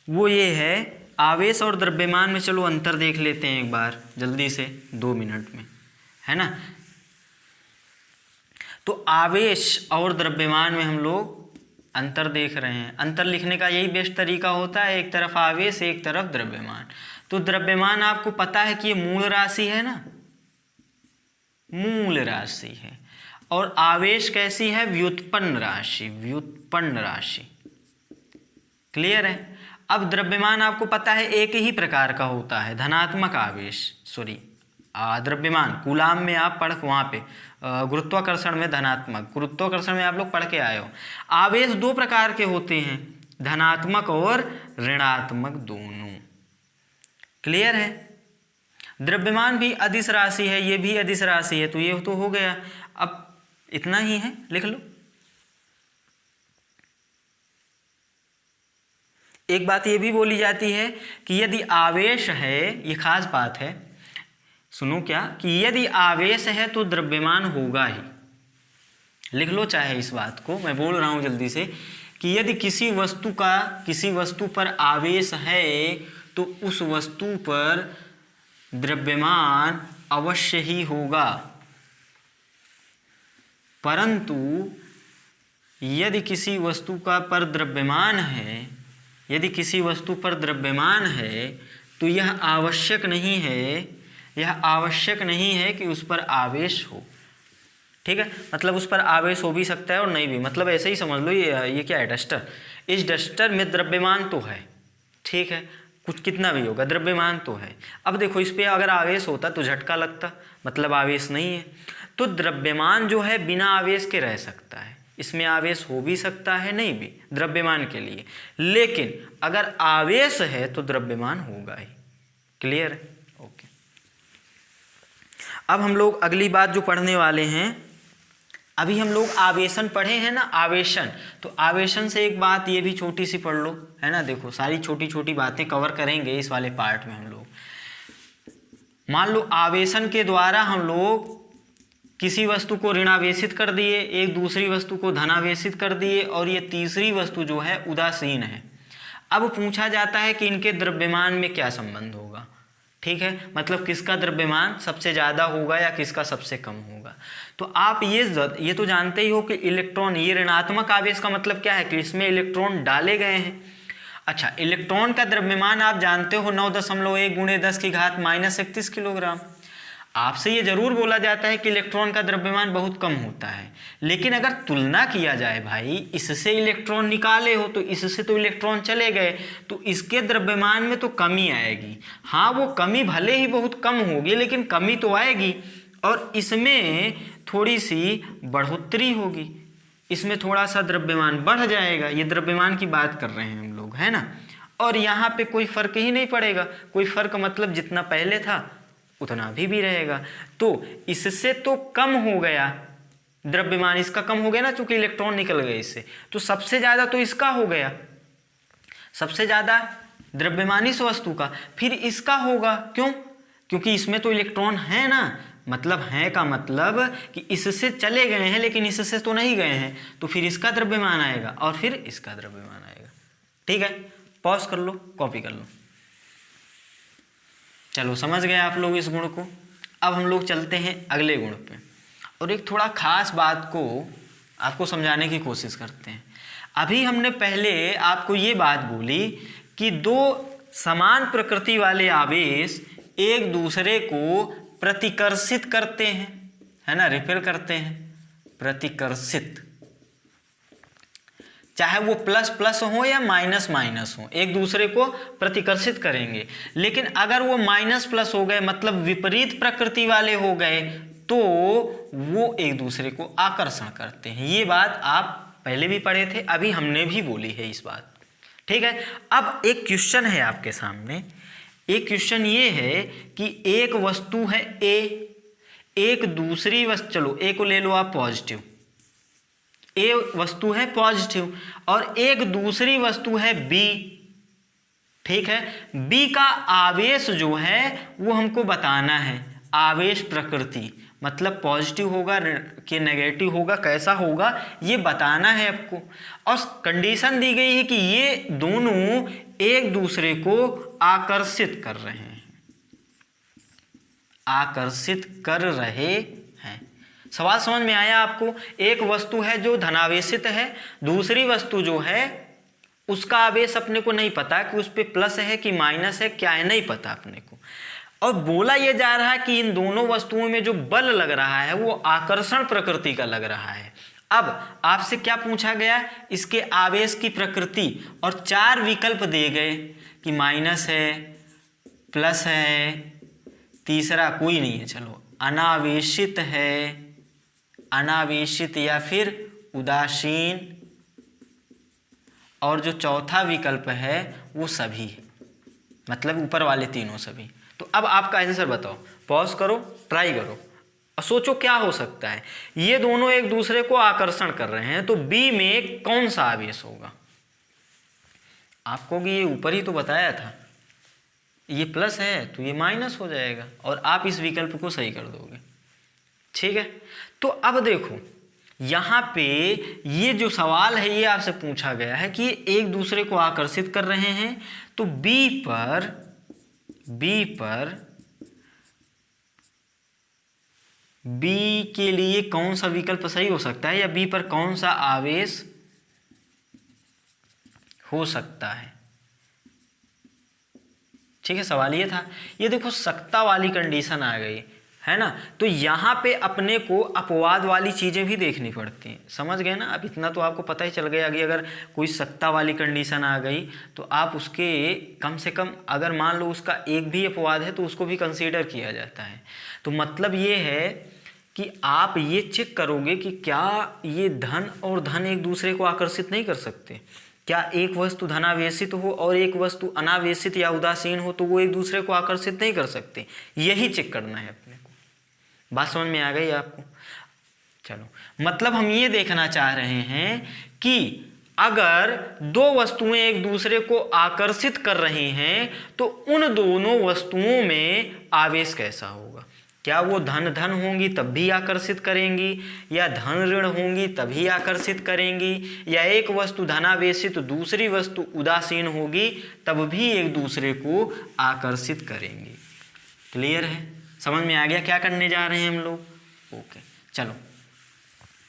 वो ये है, आवेश और द्रव्यमान में चलो अंतर देख लेते हैं एक बार जल्दी से, 2 मिनट में, है ना। तो आवेश और द्रव्यमान में हम लोग अंतर देख रहे हैं। अंतर लिखने का यही बेस्ट तरीका होता है, एक तरफ आवेश एक तरफ द्रव्यमान। तो द्रव्यमान आपको पता है कि ये मूल राशि है ना, मूल राशि है, और आवेश कैसी है? व्युत्पन्न राशि, व्युत्पन्न राशि। क्लियर है? अब द्रव्यमान आपको पता है एक ही प्रकार का होता है, धनात्मक आवेश, सॉरी द्रव्यमान कूलाम में आप पढ़, वहाँ पे गुरुत्वाकर्षण में धनात्मक, गुरुत्वाकर्षण में आप लोग पढ़ के आए हो। आवेश 2 प्रकार के होते हैं, धनात्मक और ऋणात्मक दोनों। क्लियर है? द्रव्यमान भी अदिश राशि है, ये भी अदिश राशि है, तो ये तो हो गया। अब इतना ही है, लिख लो। एक बात ये भी बोली जाती है कि यदि आवेश है, ये खास बात है, सुनो क्या, कि यदि आवेश है तो द्रव्यमान होगा ही। लिख लो चाहे इस बात को, मैं बोल रहा हूं जल्दी से, कि यदि किसी वस्तु पर आवेश है तो उस वस्तु पर द्रव्यमान अवश्य ही होगा। परंतु यदि किसी वस्तु का पर द्रव्यमान है, यदि किसी वस्तु पर द्रव्यमान है तो यह आवश्यक नहीं है, यह आवश्यक नहीं है कि उस पर आवेश हो। ठीक है, मतलब उस पर आवेश हो भी सकता है और नहीं भी, मतलब ऐसे ही समझ लो। ये क्या है? डस्टर। इस डस्टर में द्रव्यमान तो है, ठीक है, कुछ कितना भी होगा, द्रव्यमान तो है। अब देखो इस पे अगर आवेश होता तो झटका लगता, मतलब आवेश नहीं है। तो द्रव्यमान जो है बिना आवेश के रह सकता है, इसमें आवेश हो भी सकता है, नहीं भी, द्रव्यमान के लिए। लेकिन अगर आवेश है तो द्रव्यमान होगा ही। क्लियर है? ओके। अब हम लोग अगली बात जो पढ़ने वाले हैं, अभी हम लोग आवेशन पढ़े हैं ना, आवेशन। तो आवेशन से एक बात ये भी छोटी सी पढ़ लो, है ना। देखो सारी छोटी छोटी बातें कवर करेंगे इस वाले पार्ट में हम लोग। मान लो आवेशन के द्वारा हम लोग किसी वस्तु को ऋणावेशित कर दिए, एक दूसरी वस्तु को धनावेशित कर दिए, और ये तीसरी वस्तु जो है उदासीन है। अब पूछा जाता है कि इनके द्रव्यमान में क्या संबंध होगा। ठीक है, मतलब किसका द्रव्यमान सबसे ज़्यादा होगा या किसका सबसे कम होगा। तो आप ये तो जानते ही हो कि इलेक्ट्रॉन, ये ऋणात्मक आवेश का मतलब क्या है कि इसमें इलेक्ट्रॉन डाले गए हैं। अच्छा, इलेक्ट्रॉन का द्रव्यमान आप जानते हो 9.1 × 10⁻³ किलोग्राम। आपसे ये जरूर बोला जाता है कि इलेक्ट्रॉन का द्रव्यमान बहुत कम होता है, लेकिन अगर तुलना किया जाए भाई, इससे इलेक्ट्रॉन निकाले हो तो इससे तो इलेक्ट्रॉन चले गए, तो इसके द्रव्यमान में तो कमी आएगी। हाँ, वो कमी भले ही बहुत कम होगी, लेकिन कमी तो आएगी, और इसमें थोड़ी सी बढ़ोतरी होगी, इसमें थोड़ा सा द्रव्यमान बढ़ जाएगा। ये द्रव्यमान की बात कर रहे हैं हम लोग, है ना। और यहाँ पे कोई फर्क ही नहीं पड़ेगा, कोई फर्क मतलब जितना पहले था उतना भी रहेगा। तो इससे तो कम हो गया द्रव्यमान, इसका कम हो गया ना, चूंकि इलेक्ट्रॉन निकल गए इससे, तो सबसे ज्यादा तो इसका हो गया, सबसे ज्यादा द्रव्यमान इस वस्तु का, फिर इसका होगा। क्यों? क्योंकि इसमें तो इलेक्ट्रॉन है ना, मतलब है का मतलब कि इससे चले गए हैं लेकिन इससे तो नहीं गए हैं, तो फिर इसका द्रव्यमान आएगा और फिर इसका द्रव्यमान आएगा। ठीक है, पॉज कर लो, कॉपी कर लो। चलो समझ गए आप लोग इस गुण को। अब हम लोग चलते हैं अगले गुण पे, और एक थोड़ा खास बात को आपको समझाने की कोशिश करते हैं। अभी हमने पहले आपको ये बात बोली कि 2 समान प्रकृति वाले आवेश एक दूसरे को प्रतिकर्षित करते हैं, है ना, रिपेल करते हैं। प्रतिकर्षित, चाहे वो प्लस प्लस हो या माइनस माइनस हो, एक दूसरे को प्रतिकर्षित करेंगे। लेकिन अगर वो माइनस प्लस हो गए, मतलब विपरीत प्रकृति वाले हो गए, तो वो एक दूसरे को आकर्षण करते हैं। ये बात आप पहले भी पढ़े थे, अभी हमने भी बोली है इस बात। ठीक है, अब एक क्वेश्चन है आपके सामने। एक क्वेश्चन ये है कि एक वस्तु है ए, एक दूसरी वस्तु, चलो ए को ले लो आप पॉजिटिव, ए वस्तु है पॉजिटिव, और एक दूसरी वस्तु है बी। ठीक है, बी का आवेश जो है वो हमको बताना है, आवेश प्रकृति, मतलब पॉजिटिव होगा कि नेगेटिव होगा, कैसा होगा ये बताना है आपको। और कंडीशन दी गई है कि ये दोनों एक दूसरे को आकर्षित कर रहे हैं, आकर्षित कर रहे हैं। सवाल समझ में आया आपको? एक वस्तु है जो धनावेशित है, दूसरी वस्तु जो है उसका आवेश अपने को नहीं पता कि उस पे प्लस है कि माइनस है, क्या है नहीं पता अपने को। और बोला यह जा रहा है कि इन दोनों वस्तुओं में जो बल लग रहा है वो आकर्षण प्रकृति का लग रहा है। अब आपसे क्या पूछा गया? इसके आवेश की प्रकृति, और 4 विकल्प दिए गए कि माइनस है, प्लस है, तीसरा कोई नहीं है, चलो अनावेशित है, अनावेशित या फिर उदासीन, और जो चौथा विकल्प है वो सभी है, मतलब ऊपर वाले तीनों सभी। तो अब आपका आंसर बताओ, पॉज करो, ट्राई करो और सोचो क्या हो सकता है। ये दोनों एक दूसरे को आकर्षण कर रहे हैं, तो बी में कौन सा आवेश होगा? आपको कि ये ऊपर ही तो बताया था, ये प्लस है तो ये माइनस हो जाएगा, और आप इस विकल्प को सही कर दोगे। ठीक है, तो अब देखो यहाँ पे ये जो सवाल है ये आपसे पूछा गया है कि एक दूसरे को आकर्षित कर रहे हैं, तो बी के लिए कौन सा विकल्प सही हो सकता है, या बी पर कौन सा आवेश हो सकता है? ठीक है, सवाल ये था। ये देखो सत्ता वाली कंडीशन आ गई है ना, तो यहाँ पे अपने को अपवाद वाली चीज़ें भी देखनी पड़ती हैं। समझ गए ना? अब इतना तो आपको पता ही चल गया कि अगर कोई सत्ता वाली कंडीशन आ गई तो आप उसके कम से कम, अगर मान लो उसका एक भी अपवाद है तो उसको भी कंसीडर किया जाता है। तो मतलब ये है कि आप ये चेक करोगे कि क्या ये धन और धन एक दूसरे को आकर्षित नहीं कर सकते? क्या एक वस्तु धनावेशित हो और एक वस्तु अनावेशित या उदासीन हो तो वो एक दूसरे को आकर्षित नहीं कर सकते? यही चेक करना है अपने को। बात समझ में आ गई आपको? चलो, मतलब हम ये देखना चाह रहे हैं कि अगर दो वस्तुएं एक दूसरे को आकर्षित कर रही हैं तो उन दोनों वस्तुओं में आवेश कैसा होगा। क्या वो धन धन होंगी तब भी आकर्षित करेंगी, या धन ऋण होंगी तभी आकर्षित करेंगी, या एक वस्तु धनावेशित तो दूसरी वस्तु उदासीन होगी तब भी एक दूसरे को आकर्षित करेंगी। क्लियर है? समझ में आ गया क्या करने जा रहे हैं हम लोग? ओके, चलो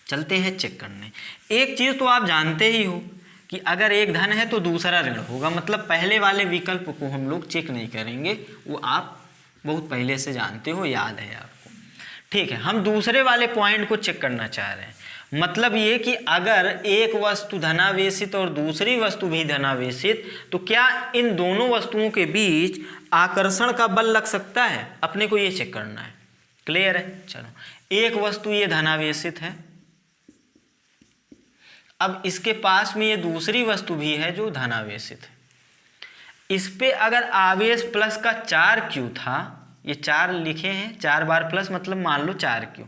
चलते हैं चेक करने। एक चीज़ तो आप जानते ही हो कि अगर एक धन है तो दूसरा ऋण होगा, मतलब पहले वाले विकल्प को हम लोग चेक नहीं करेंगे, वो आप बहुत पहले से जानते हो, याद है आपको। ठीक है, हम दूसरे वाले पॉइंट को चेक करना चाह रहे हैं। मतलब ये कि अगर एक वस्तु धनावेशित और दूसरी वस्तु भी धनावेशित, तो क्या इन दोनों वस्तुओं के बीच आकर्षण का बल लग सकता है? अपने को ये चेक करना है। क्लियर है? चलो, एक वस्तु ये धनावेशित है, अब इसके पास में ये दूसरी वस्तु भी है जो धनावेशित है। इस पे अगर आवेश प्लस का 4Q था, ये 4 लिखे हैं, 4 बार प्लस, मतलब मान लो 4Q,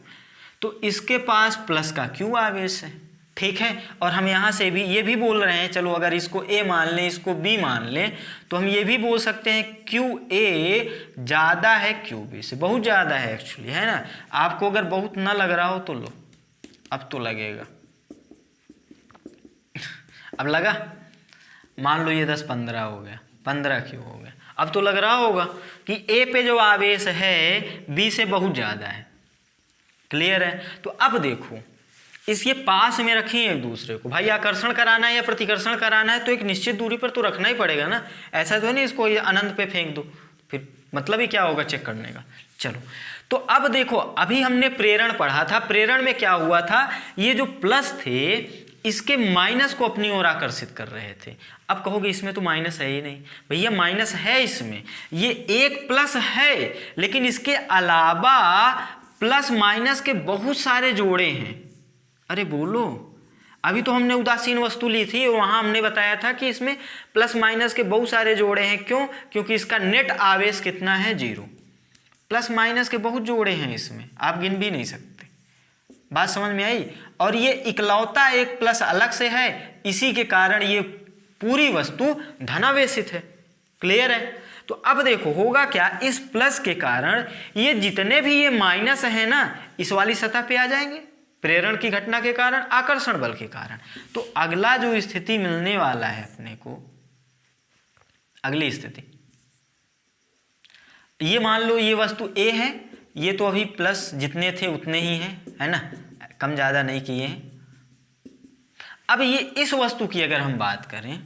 तो इसके पास प्लस का Q आवेश है। ठीक है, और हम यहाँ से भी ये भी बोल रहे हैं, चलो अगर इसको A मान लें, इसको B मान लें, तो हम ये भी बोल सकते हैं QA ज़्यादा है QB से, बहुत ज़्यादा है एक्चुअली, है ना। आपको अगर बहुत ना लग रहा हो तो लो, अब तो लगेगा। अब लगा, मान लो ये 10-15 हो गया, 15Q हो गया, अब तो लग रहा होगा कि A पे जो आवेश है B से बहुत ज़्यादा है। क्लियर है? तो अब देखो, इसके पास में रखें एक दूसरे को, भाई आकर्षण कराना है या प्रतिकर्षण कराना है तो एक निश्चित दूरी पर तो रखना ही पड़ेगा ना, ऐसा तो नहीं इसको अनंत पे फेंक दो, फिर मतलब ही क्या होगा चेक करने का। चलो, तो अब देखो, अभी हमने प्रेरण पढ़ा था, प्रेरण में क्या हुआ था, ये जो प्लस थे इसके माइनस को अपनी ओर आकर्षित कर रहे थे। अब कहोगे इसमें तो माइनस है ही नहीं। भैया माइनस है इसमें, ये एक प्लस है, लेकिन इसके अलावा प्लस माइनस के बहुत सारे जोड़े हैं। अरे बोलो, अभी तो हमने उदासीन वस्तु ली थी और वहां हमने बताया था कि इसमें प्लस माइनस के बहुत सारे जोड़े हैं। क्यों? क्योंकि इसका नेट आवेश कितना है, 0। प्लस माइनस के बहुत जोड़े हैं इसमें, आप गिन भी नहीं सकते। बात समझ में आई? और ये इकलौता एक प्लस अलग से है, इसी के कारण ये पूरी वस्तु धनावेशित है। क्लियर है? तो अब देखो होगा क्या, इस प्लस के कारण ये जितने भी ये माइनस है ना, इस वाली सतह पे आ जाएंगे, प्रेरण की घटना के कारण, आकर्षण बल के कारण। तो अगला जो स्थिति मिलने वाला है अपने को, अगली स्थिति, ये मान लो ये वस्तु A है, ये तो अभी प्लस जितने थे उतने ही हैं, है ना, कम ज़्यादा नहीं किए हैं। अब ये इस वस्तु की अगर हम बात करें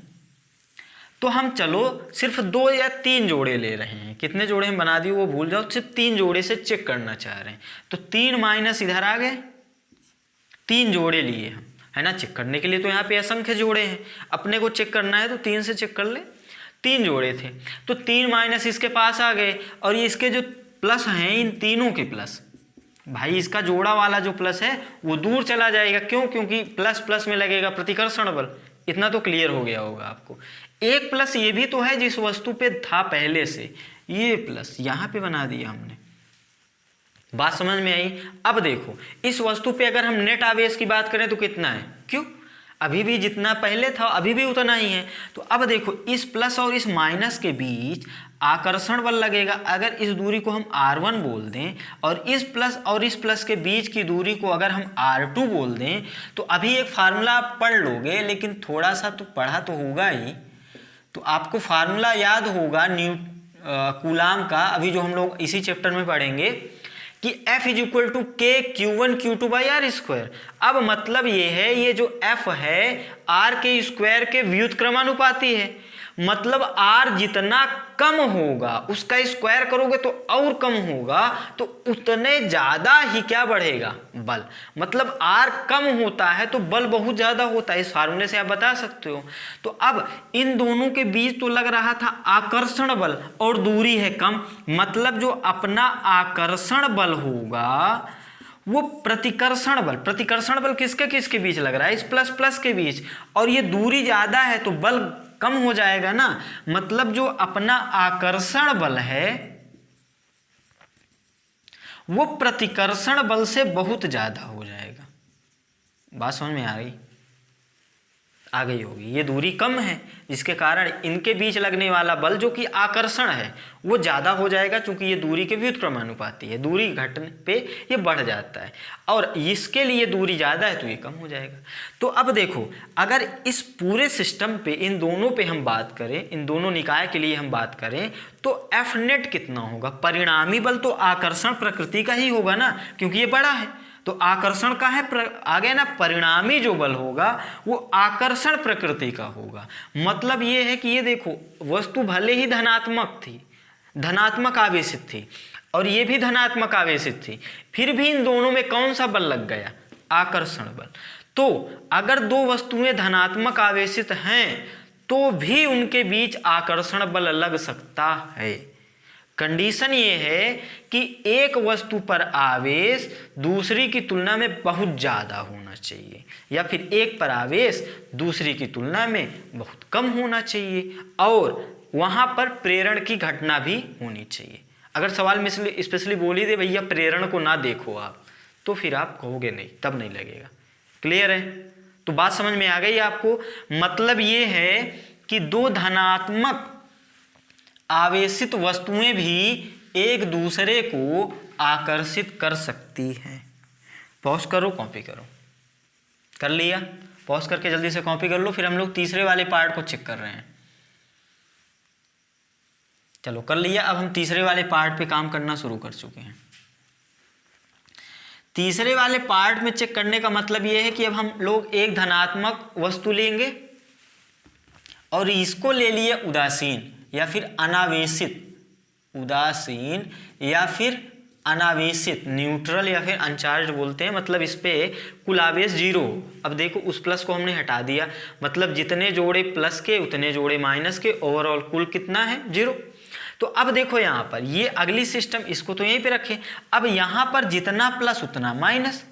तो हम चलो सिर्फ 2 या 3 जोड़े ले रहे हैं। कितने जोड़े हम बना दिए वो भूल जाओ, सिर्फ 3 जोड़े से चेक करना चाह रहे हैं। तो 3 माइनस इधर आ गए, 3 जोड़े लिए हम, है ना। चेक करने के लिए तो यहाँ पे असंख्य जोड़े हैं, अपने को चेक करना है तो 3 से चेक कर ले। 3 जोड़े थे तो 3 माइनस इसके पास आ गए, और ये इसके जो प्लस हैं, इन तीनों के प्लस, भाई इसका जोड़ा वाला जो प्लस है वो दूर चला जाएगा। क्यों? क्योंकि प्लस प्लस में लगेगा प्रतिकर्षण बल। इतना तो क्लियर हो गया होगा आपको। एक प्लस ये भी तो है जिस वस्तु पे था पहले से, ये प्लस यहाँ पे बना दिया हमने। बात समझ में आई? अब देखो इस वस्तु पे अगर हम नेट आवेश की बात करें तो कितना है, क्यों, अभी भी जितना पहले था अभी भी उतना ही है। तो अब देखो इस प्लस और इस माइनस के बीच आकर्षण बल लगेगा। अगर इस दूरी को हम R1 बोल दें और इस प्लस के बीच की दूरी को अगर हम R2 बोल दें, तो अभी एक फार्मूला आप पढ़ लोगे, लेकिन थोड़ा सा तो पढ़ा तो होगा ही, तो आपको फार्मूला याद होगा कूलाम का, अभी जो हम लोग इसी चैप्टर में पढ़ेंगे कि F is equal to K Q1 Q2 by R square. अब मतलब ये है, ये जो F है R के स्क्वायर के व्युत्क्रमानुपाती है। मतलब R जितना कम होगा उसका स्क्वायर करोगे तो और कम होगा, तो उतने ज्यादा ही क्या बढ़ेगा, बल। मतलब R कम होता है तो बल बहुत ज्यादा होता है, इस फार्मूले से आप बता सकते हो। तो अब इन दोनों के बीच तो लग रहा था आकर्षण बल और दूरी है कम, मतलब जो अपना आकर्षण बल होगा वो प्रतिकर्षण बल किसके किसके बीच लग रहा है, इस प्लस प्लस के बीच, और ये दूरी ज्यादा है तो बल कम हो जाएगा ना। मतलब जो अपना आकर्षण बल है वो प्रतिकर्षण बल से बहुत ज्यादा हो जाएगा। बात समझ में आ गई होगी। ये दूरी कम है जिसके कारण इनके बीच लगने वाला बल जो कि आकर्षण है वो ज्यादा हो जाएगा, क्योंकि ये दूरी के व्युत्क्रमानुपाती है। दूरी घटने पे ये बढ़ जाता है, और इसके लिए दूरी ज्यादा है तो ये कम हो जाएगा। तो अब देखो अगर इस पूरे सिस्टम पे इन दोनों पे हम बात करें, इन दोनों निकाय के लिए हम बात करें, तो F नेट कितना होगा, परिणामी बल तो आकर्षण प्रकृति का ही होगा ना, क्योंकि ये बड़ा है। तो आकर्षण का है आगे ना, परिणामी जो बल होगा वो आकर्षण प्रकृति का होगा। मतलब ये है कि ये देखो वस्तु भले ही धनात्मक थी, धनात्मक आवेशित थी, और ये भी धनात्मक आवेशित थी, फिर भी इन दोनों में कौन सा बल लग गया, आकर्षण बल। तो अगर दो वस्तुएं धनात्मक आवेशित हैं तो भी उनके बीच आकर्षण बल लग सकता है। कंडीशन ये है कि एक वस्तु पर आवेश दूसरी की तुलना में बहुत ज़्यादा होना चाहिए, या फिर एक पर आवेश दूसरी की तुलना में बहुत कम होना चाहिए, और वहाँ पर प्रेरण की घटना भी होनी चाहिए। अगर सवाल में स्पेशली बोल ही दे भैया प्रेरण को ना देखो आप, तो फिर आप कहोगे नहीं, तब नहीं लगेगा। क्लियर है? तो बात समझ में आ गई आपको। मतलब ये है कि दो धनात्मक आवेशित वस्तुएं भी एक दूसरे को आकर्षित कर सकती हैं। पॉज करो, कॉपी करो। कर लिया? पॉज करके जल्दी से कॉपी कर लो, फिर हम लोग तीसरे वाले पार्ट को चेक कर रहे हैं। चलो कर लिया। अब हम तीसरे वाले पार्ट पे काम करना शुरू कर चुके हैं। तीसरे वाले पार्ट में चेक करने का मतलब यह है कि अब हम लोग एक धनात्मक वस्तु लेंगे और इसको ले लिए उदासीन या फिर अनावेशित, उदासीन या फिर अनावेशित, न्यूट्रल या फिर अनचार्ज बोलते हैं, मतलब इस पे कुल आवेश 0। अब देखो उस प्लस को हमने हटा दिया, मतलब जितने जोड़े प्लस के उतने जोड़े माइनस के, ओवरऑल कुल कितना है 0। तो अब देखो यहाँ पर ये अगली सिस्टम, इसको तो यहीं पे रखें। अब यहाँ पर जितना प्लस उतना माइनस,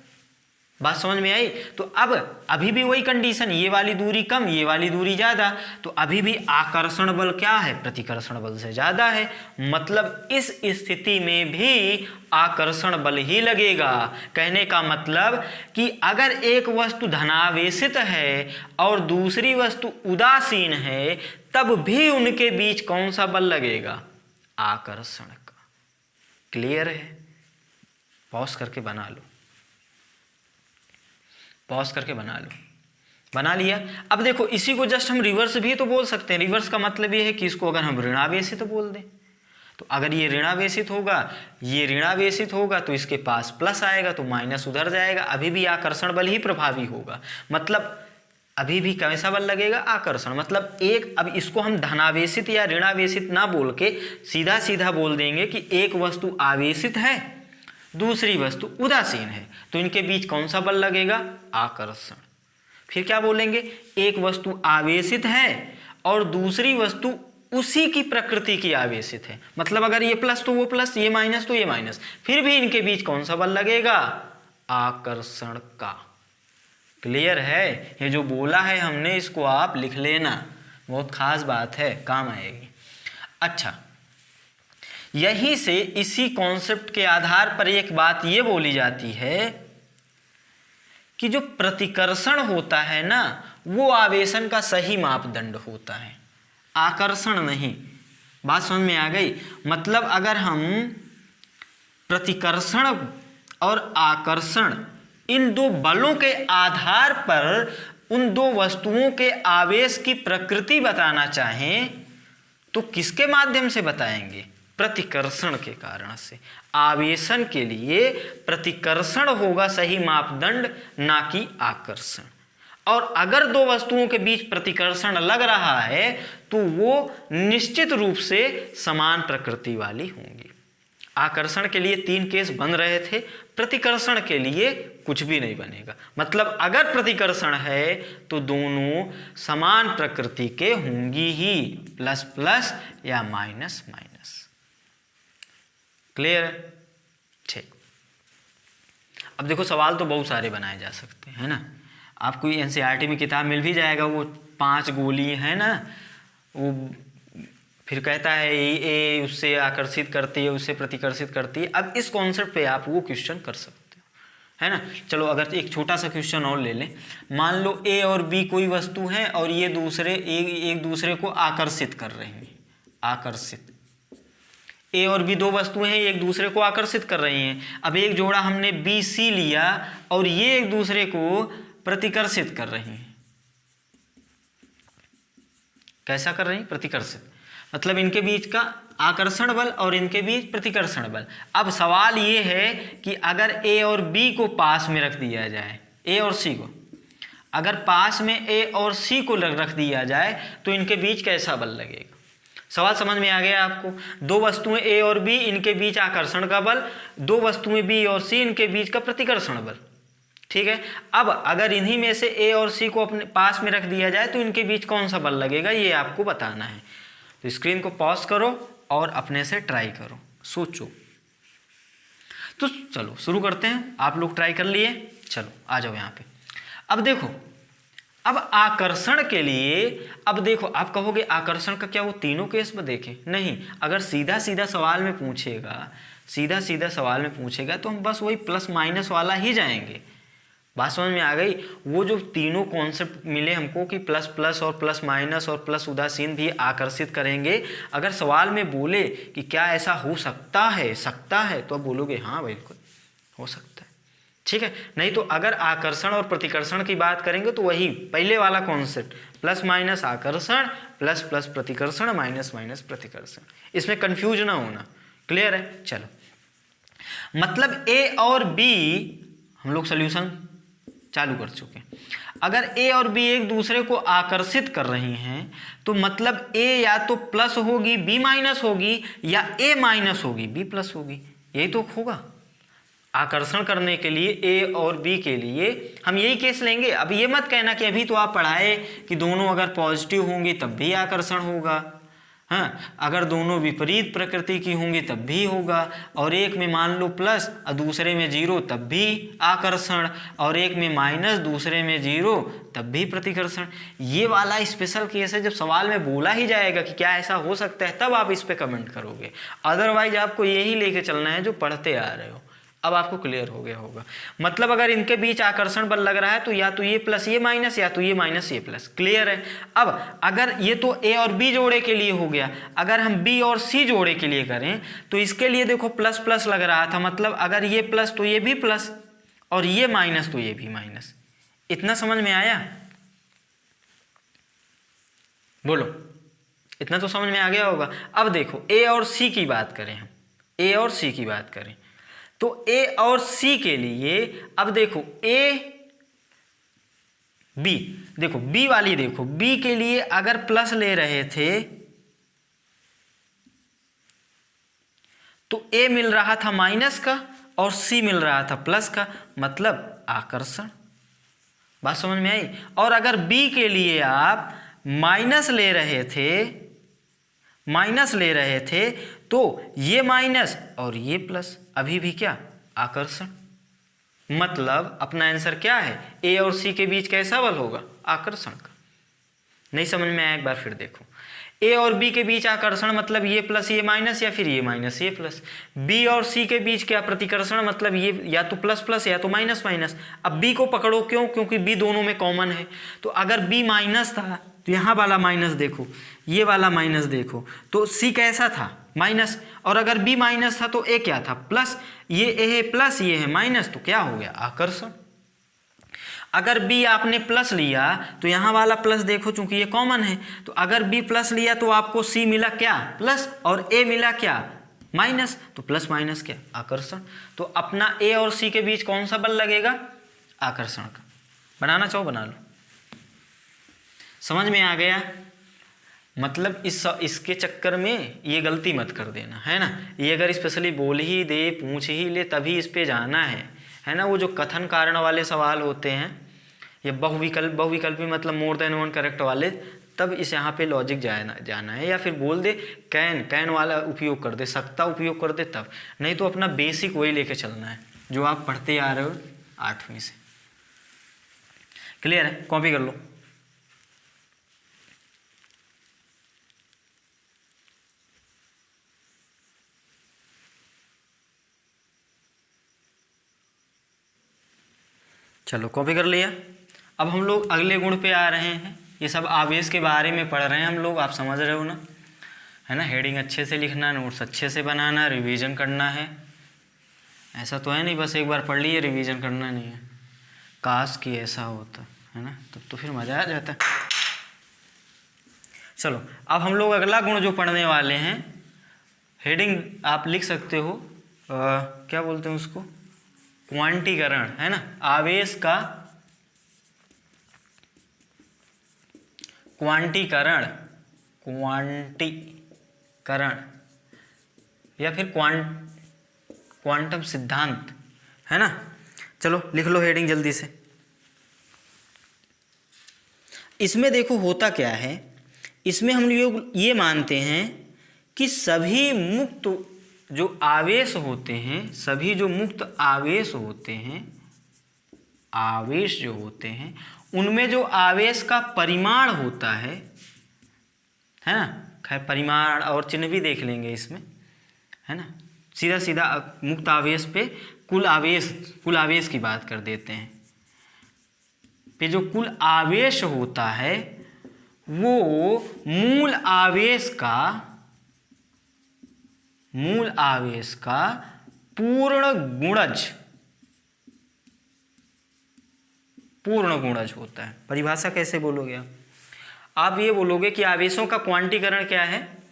बात समझ में आई। तो अब अभी भी वही कंडीशन, ये वाली दूरी कम ये वाली दूरी ज्यादा, तो अभी भी आकर्षण बल क्या है, प्रतिकर्षण बल से ज्यादा है, मतलब इस स्थिति में भी आकर्षण बल ही लगेगा। कहने का मतलब कि अगर एक वस्तु धनावेशित है और दूसरी वस्तु उदासीन है, तब भी उनके बीच कौन सा बल लगेगा, आकर्षण का। क्लियर है? पॉज करके बना लो, पॉज करके बना लो। बना लिया? अब देखो इसी को जस्ट हम रिवर्स भी तो बोल सकते हैं। रिवर्स का मतलब ये है कि इसको अगर हम ऋणावेशित तो बोल दें, तो अगर ये ऋणावेशित होगा, ये ऋणावेशित होगा, तो इसके पास प्लस आएगा तो माइनस उधर जाएगा, अभी भी आकर्षण बल ही प्रभावी होगा। मतलब अभी भी कैसा बल लगेगा, आकर्षण। मतलब एक, अब इसको हम धनावेशित या ऋणावेशित ना बोल के सीधा सीधा बोल देंगे कि एक वस्तु आवेशित है, दूसरी वस्तु उदासीन है, तो इनके बीच कौन सा बल लगेगा, आकर्षण। फिर क्या बोलेंगे, एक वस्तु आवेशित है और दूसरी वस्तु उसी की प्रकृति की आवेशित है, मतलब अगर ये प्लस तो वो प्लस, ये माइनस तो ये माइनस, फिर भी इनके बीच कौन सा बल लगेगा, आकर्षण का। क्लियर है? ये जो बोला है हमने इसको आप लिख लेना, बहुत खास बात है, काम आएगी। अच्छा, यहीं से इसी कॉन्सेप्ट के आधार पर एक बात ये बोली जाती है कि जो प्रतिकर्षण होता है ना, वो आवेशन का सही मापदंड होता है, आकर्षण नहीं। बात समझ में आ गई? मतलब अगर हम प्रतिकर्षण और आकर्षण इन दो बलों के आधार पर उन दो वस्तुओं के आवेश की प्रकृति बताना चाहें तो किसके माध्यम से बताएंगे, प्रतिकर्षण के कारण से। आवेशन के लिए प्रतिकर्षण होगा सही मापदंड, ना कि आकर्षण। और अगर दो वस्तुओं के बीच प्रतिकर्षण लग रहा है तो वो निश्चित रूप से समान प्रकृति वाली होंगी। आकर्षण के लिए 3 केस बन रहे थे, प्रतिकर्षण के लिए कुछ भी नहीं बनेगा। मतलब अगर प्रतिकर्षण है तो दोनों समान प्रकृति के होंगी ही, प्लस प्लस या माइनस माइनस। क्लियर है? ठीक। अब देखो सवाल तो बहुत सारे बनाए जा सकते हैं ना, आपको एनसीईआरटी में किताब मिल भी जाएगा, वो 5 गोली है ना, वो फिर कहता है ये उससे आकर्षित करती है, उससे प्रतिकर्षित करती है। अब इस कॉन्सेप्ट पे आप वो क्वेश्चन कर सकते हो, है ना। चलो अगर एक छोटा सा क्वेश्चन और ले लें, मान लो ए और बी कोई वस्तु है और ये एक दूसरे को आकर्षित कर रही हैं, आकर्षित। ए और बी 2 वस्तुएं हैं, एक दूसरे को आकर्षित कर रही हैं। अब एक जोड़ा हमने बी सी लिया और ये एक दूसरे को प्रतिकर्षित कर रही हैं। कैसा कर रही हैं, प्रतिकर्षित। मतलब इनके बीच का आकर्षण बल और इनके बीच प्रतिकर्षण बल। अब सवाल ये है कि अगर ए और बी को पास में रख दिया जाए, ए और सी को, अगर पास में ए और सी को रख दिया जाए तो इनके बीच कैसा बल लगेगा। सवाल समझ में आ गया आपको? 2 वस्तुएं ए और बी, इनके बीच आकर्षण का बल, 2 वस्तुएं बी और सी, इनके बीच का प्रतिकर्षण बल। ठीक है। अब अगर इन्हीं में से ए और सी को अपने पास में रख दिया जाए तो इनके बीच कौन सा बल लगेगा, ये आपको बताना है। तो स्क्रीन को पॉज करो और अपने से ट्राई करो, सोचो। तो चलो शुरू करते हैं। आप लोग ट्राई कर लिए, चलो आ जाओ यहाँ पे। अब देखो, अब आकर्षण के लिए, अब देखो आप कहोगे आकर्षण का क्या वो तीनों केस में देखें? नहीं, अगर सीधा सीधा सवाल में पूछेगा, सीधा सीधा सवाल में पूछेगा तो हम बस वही प्लस माइनस वाला ही जाएंगे। बात समझ में आ गई? वो जो तीनों कॉन्सेप्ट मिले हमको कि प्लस प्लस और प्लस माइनस और प्लस उदासीन भी आकर्षित करेंगे। अगर सवाल में बोले कि क्या ऐसा हो सकता है तो आप बोलोगे हाँ बिल्कुल हो सकता है। ठीक है। नहीं तो अगर आकर्षण और प्रतिकर्षण की बात करेंगे तो वही पहले वाला कॉन्सेप्ट, प्लस माइनस आकर्षण, प्लस प्लस प्रतिकर्षण, माइनस माइनस प्रतिकर्षण। इसमें कंफ्यूज ना होना। क्लियर है? चलो, मतलब ए और बी हम लोग सोल्यूशन चालू कर चुके हैं। अगर ए और बी एक दूसरे को आकर्षित कर रही हैं तो मतलब ए या तो प्लस होगी बी माइनस होगी, या ए माइनस होगी बी प्लस होगी। यही तो होगा। आकर्षण करने के लिए ए और बी के लिए हम यही केस लेंगे। अब ये मत कहना कि अभी तो आप पढ़ाए कि दोनों अगर पॉजिटिव होंगी तब भी आकर्षण होगा, हाँ, अगर दोनों विपरीत प्रकृति की होंगी तब भी होगा, और एक में मान लो प्लस और दूसरे में जीरो तब भी आकर्षण, और एक में माइनस दूसरे में जीरो तब भी प्रतिकर्षण। ये वाला स्पेशल केस है, जब सवाल में बोला ही जाएगा कि क्या ऐसा हो सकता है तब आप इस पे कमेंट करोगे, अदरवाइज आपको यही लेके चलना है जो पढ़ते आ रहे हो। अब आपको क्लियर हो गया होगा। मतलब अगर इनके बीच आकर्षण बल लग रहा है तो या तो ये प्लस ये माइनस, या तो ये माइनस ये प्लस। क्लियर है। अब अगर ये तो ए और बी जोड़े के लिए हो गया, अगर हम बी और सी जोड़े के लिए करें तो इसके लिए देखो प्लस प्लस लग रहा था, मतलब अगर ये प्लस तो ये भी प्लस, और ये माइनस तो ये भी माइनस। इतना समझ में आया? बोलो, इतना तो समझ में आ गया होगा। अब देखो ए और सी की बात करें, हम ए और सी की बात करें तो ए और सी के लिए अब देखो ए बी, देखो बी वाली, देखो बी के लिए अगर प्लस ले रहे थे तो ए मिल रहा था माइनस का और सी मिल रहा था प्लस का, मतलब आकर्षण। बात समझ में आई? और अगर बी के लिए आप माइनस ले रहे थे तो ये माइनस और ये प्लस, अभी भी क्या? आकर्षण। मतलब अपना आंसर क्या है? ए और सी के बीच कैसा बल होगा? आकर्षण का। नहीं समझ में आया? एक बार फिर देखो, ए और बी के बीच आकर्षण मतलब ये प्लस ये माइनस, या फिर ये माइनस ये प्लस। बी और सी के बीच क्या? प्रतिकर्षण, मतलब ये या तो प्लस प्लस या तो माइनस माइनस। अब बी को पकड़ो, क्यों? क्योंकि बी दोनों में कॉमन है। तो अगर बी माइनस था तो यहाँ वाला माइनस देखो, ये वाला माइनस देखो, तो सी कैसा था? माइनस। और अगर बी माइनस था तो ए क्या था? प्लस। ये ए है प्लस, ये है माइनस, तो क्या हो गया? आकर्षण। अगर बी आपने प्लस लिया तो यहाँ वाला प्लस देखो, चूंकि ये कॉमन है, तो अगर बी प्लस लिया तो आपको सी मिला क्या? प्लस, और ए मिला क्या? माइनस, तो प्लस माइनस क्या? आकर्षण। तो अपना ए और सी के बीच कौन सा बल लगेगा? आकर्षण का। बनाना चाहो बना लो। समझ में आ गया? मतलब इसके चक्कर में ये गलती मत कर देना, है ना। ये अगर स्पेशली बोल ही दे, पूछ ही ले, तभी इस पे जाना है ना। वो जो कथन कारण वाले सवाल होते हैं, ये बहुविकल्पी मतलब मोर देन वन करेक्ट वाले, तब इस यहाँ पे लॉजिक जाना है। या फिर बोल दे कैन वाला उपयोग कर दे, सकता उपयोग कर दे, तब। नहीं तो अपना बेसिक वही लेके चलना है जो आप पढ़ते आ रहे हो 8वीं से। क्लियर है? कॉपी कर लो। चलो कॉपी कर लिया। अब हम लोग अगले गुण पे आ रहे हैं। ये सब आवेश के बारे में पढ़ रहे हैं हम लोग, आप समझ रहे हो ना, है ना। हेडिंग अच्छे से लिखना, नोट्स अच्छे से बनाना, रिवीजन करना है। ऐसा तो है नहीं बस एक बार पढ़ लिए रिवीजन करना नहीं है। काश कि ऐसा होता, है ना, तब तो फिर मज़ा आ जाता। चलो अब हम लोग अगला गुण जो पढ़ने वाले हैं, हेडिंग आप लिख सकते हो, क्या बोलते हैं उसको? क्वांटीकरण, है ना। आवेश का क्वांटीकरण या फिर क्वांटम सिद्धांत, है ना। चलो लिख लो हेडिंग जल्दी से। इसमें देखो होता क्या है, इसमें हम लोग ये मानते हैं कि सभी मुक्त जो आवेश होते हैं, सभी जो मुक्त आवेश होते हैं, आवेश जो होते हैं, उनमें जो आवेश का परिमाण होता है ना। खैर परिमाण और चिन्ह भी देख लेंगे इसमें, है ना। सीधा सीधा मुक्त आवेश पे कुल आवेश की बात कर देते हैं। पे जो कुल आवेश होता है वो मूल आवेश का पूर्ण गुणज होता है। परिभाषा कैसे बोलोगे आप ये बोलोगे कि आवेशों का क्वांटीकरण क्या है?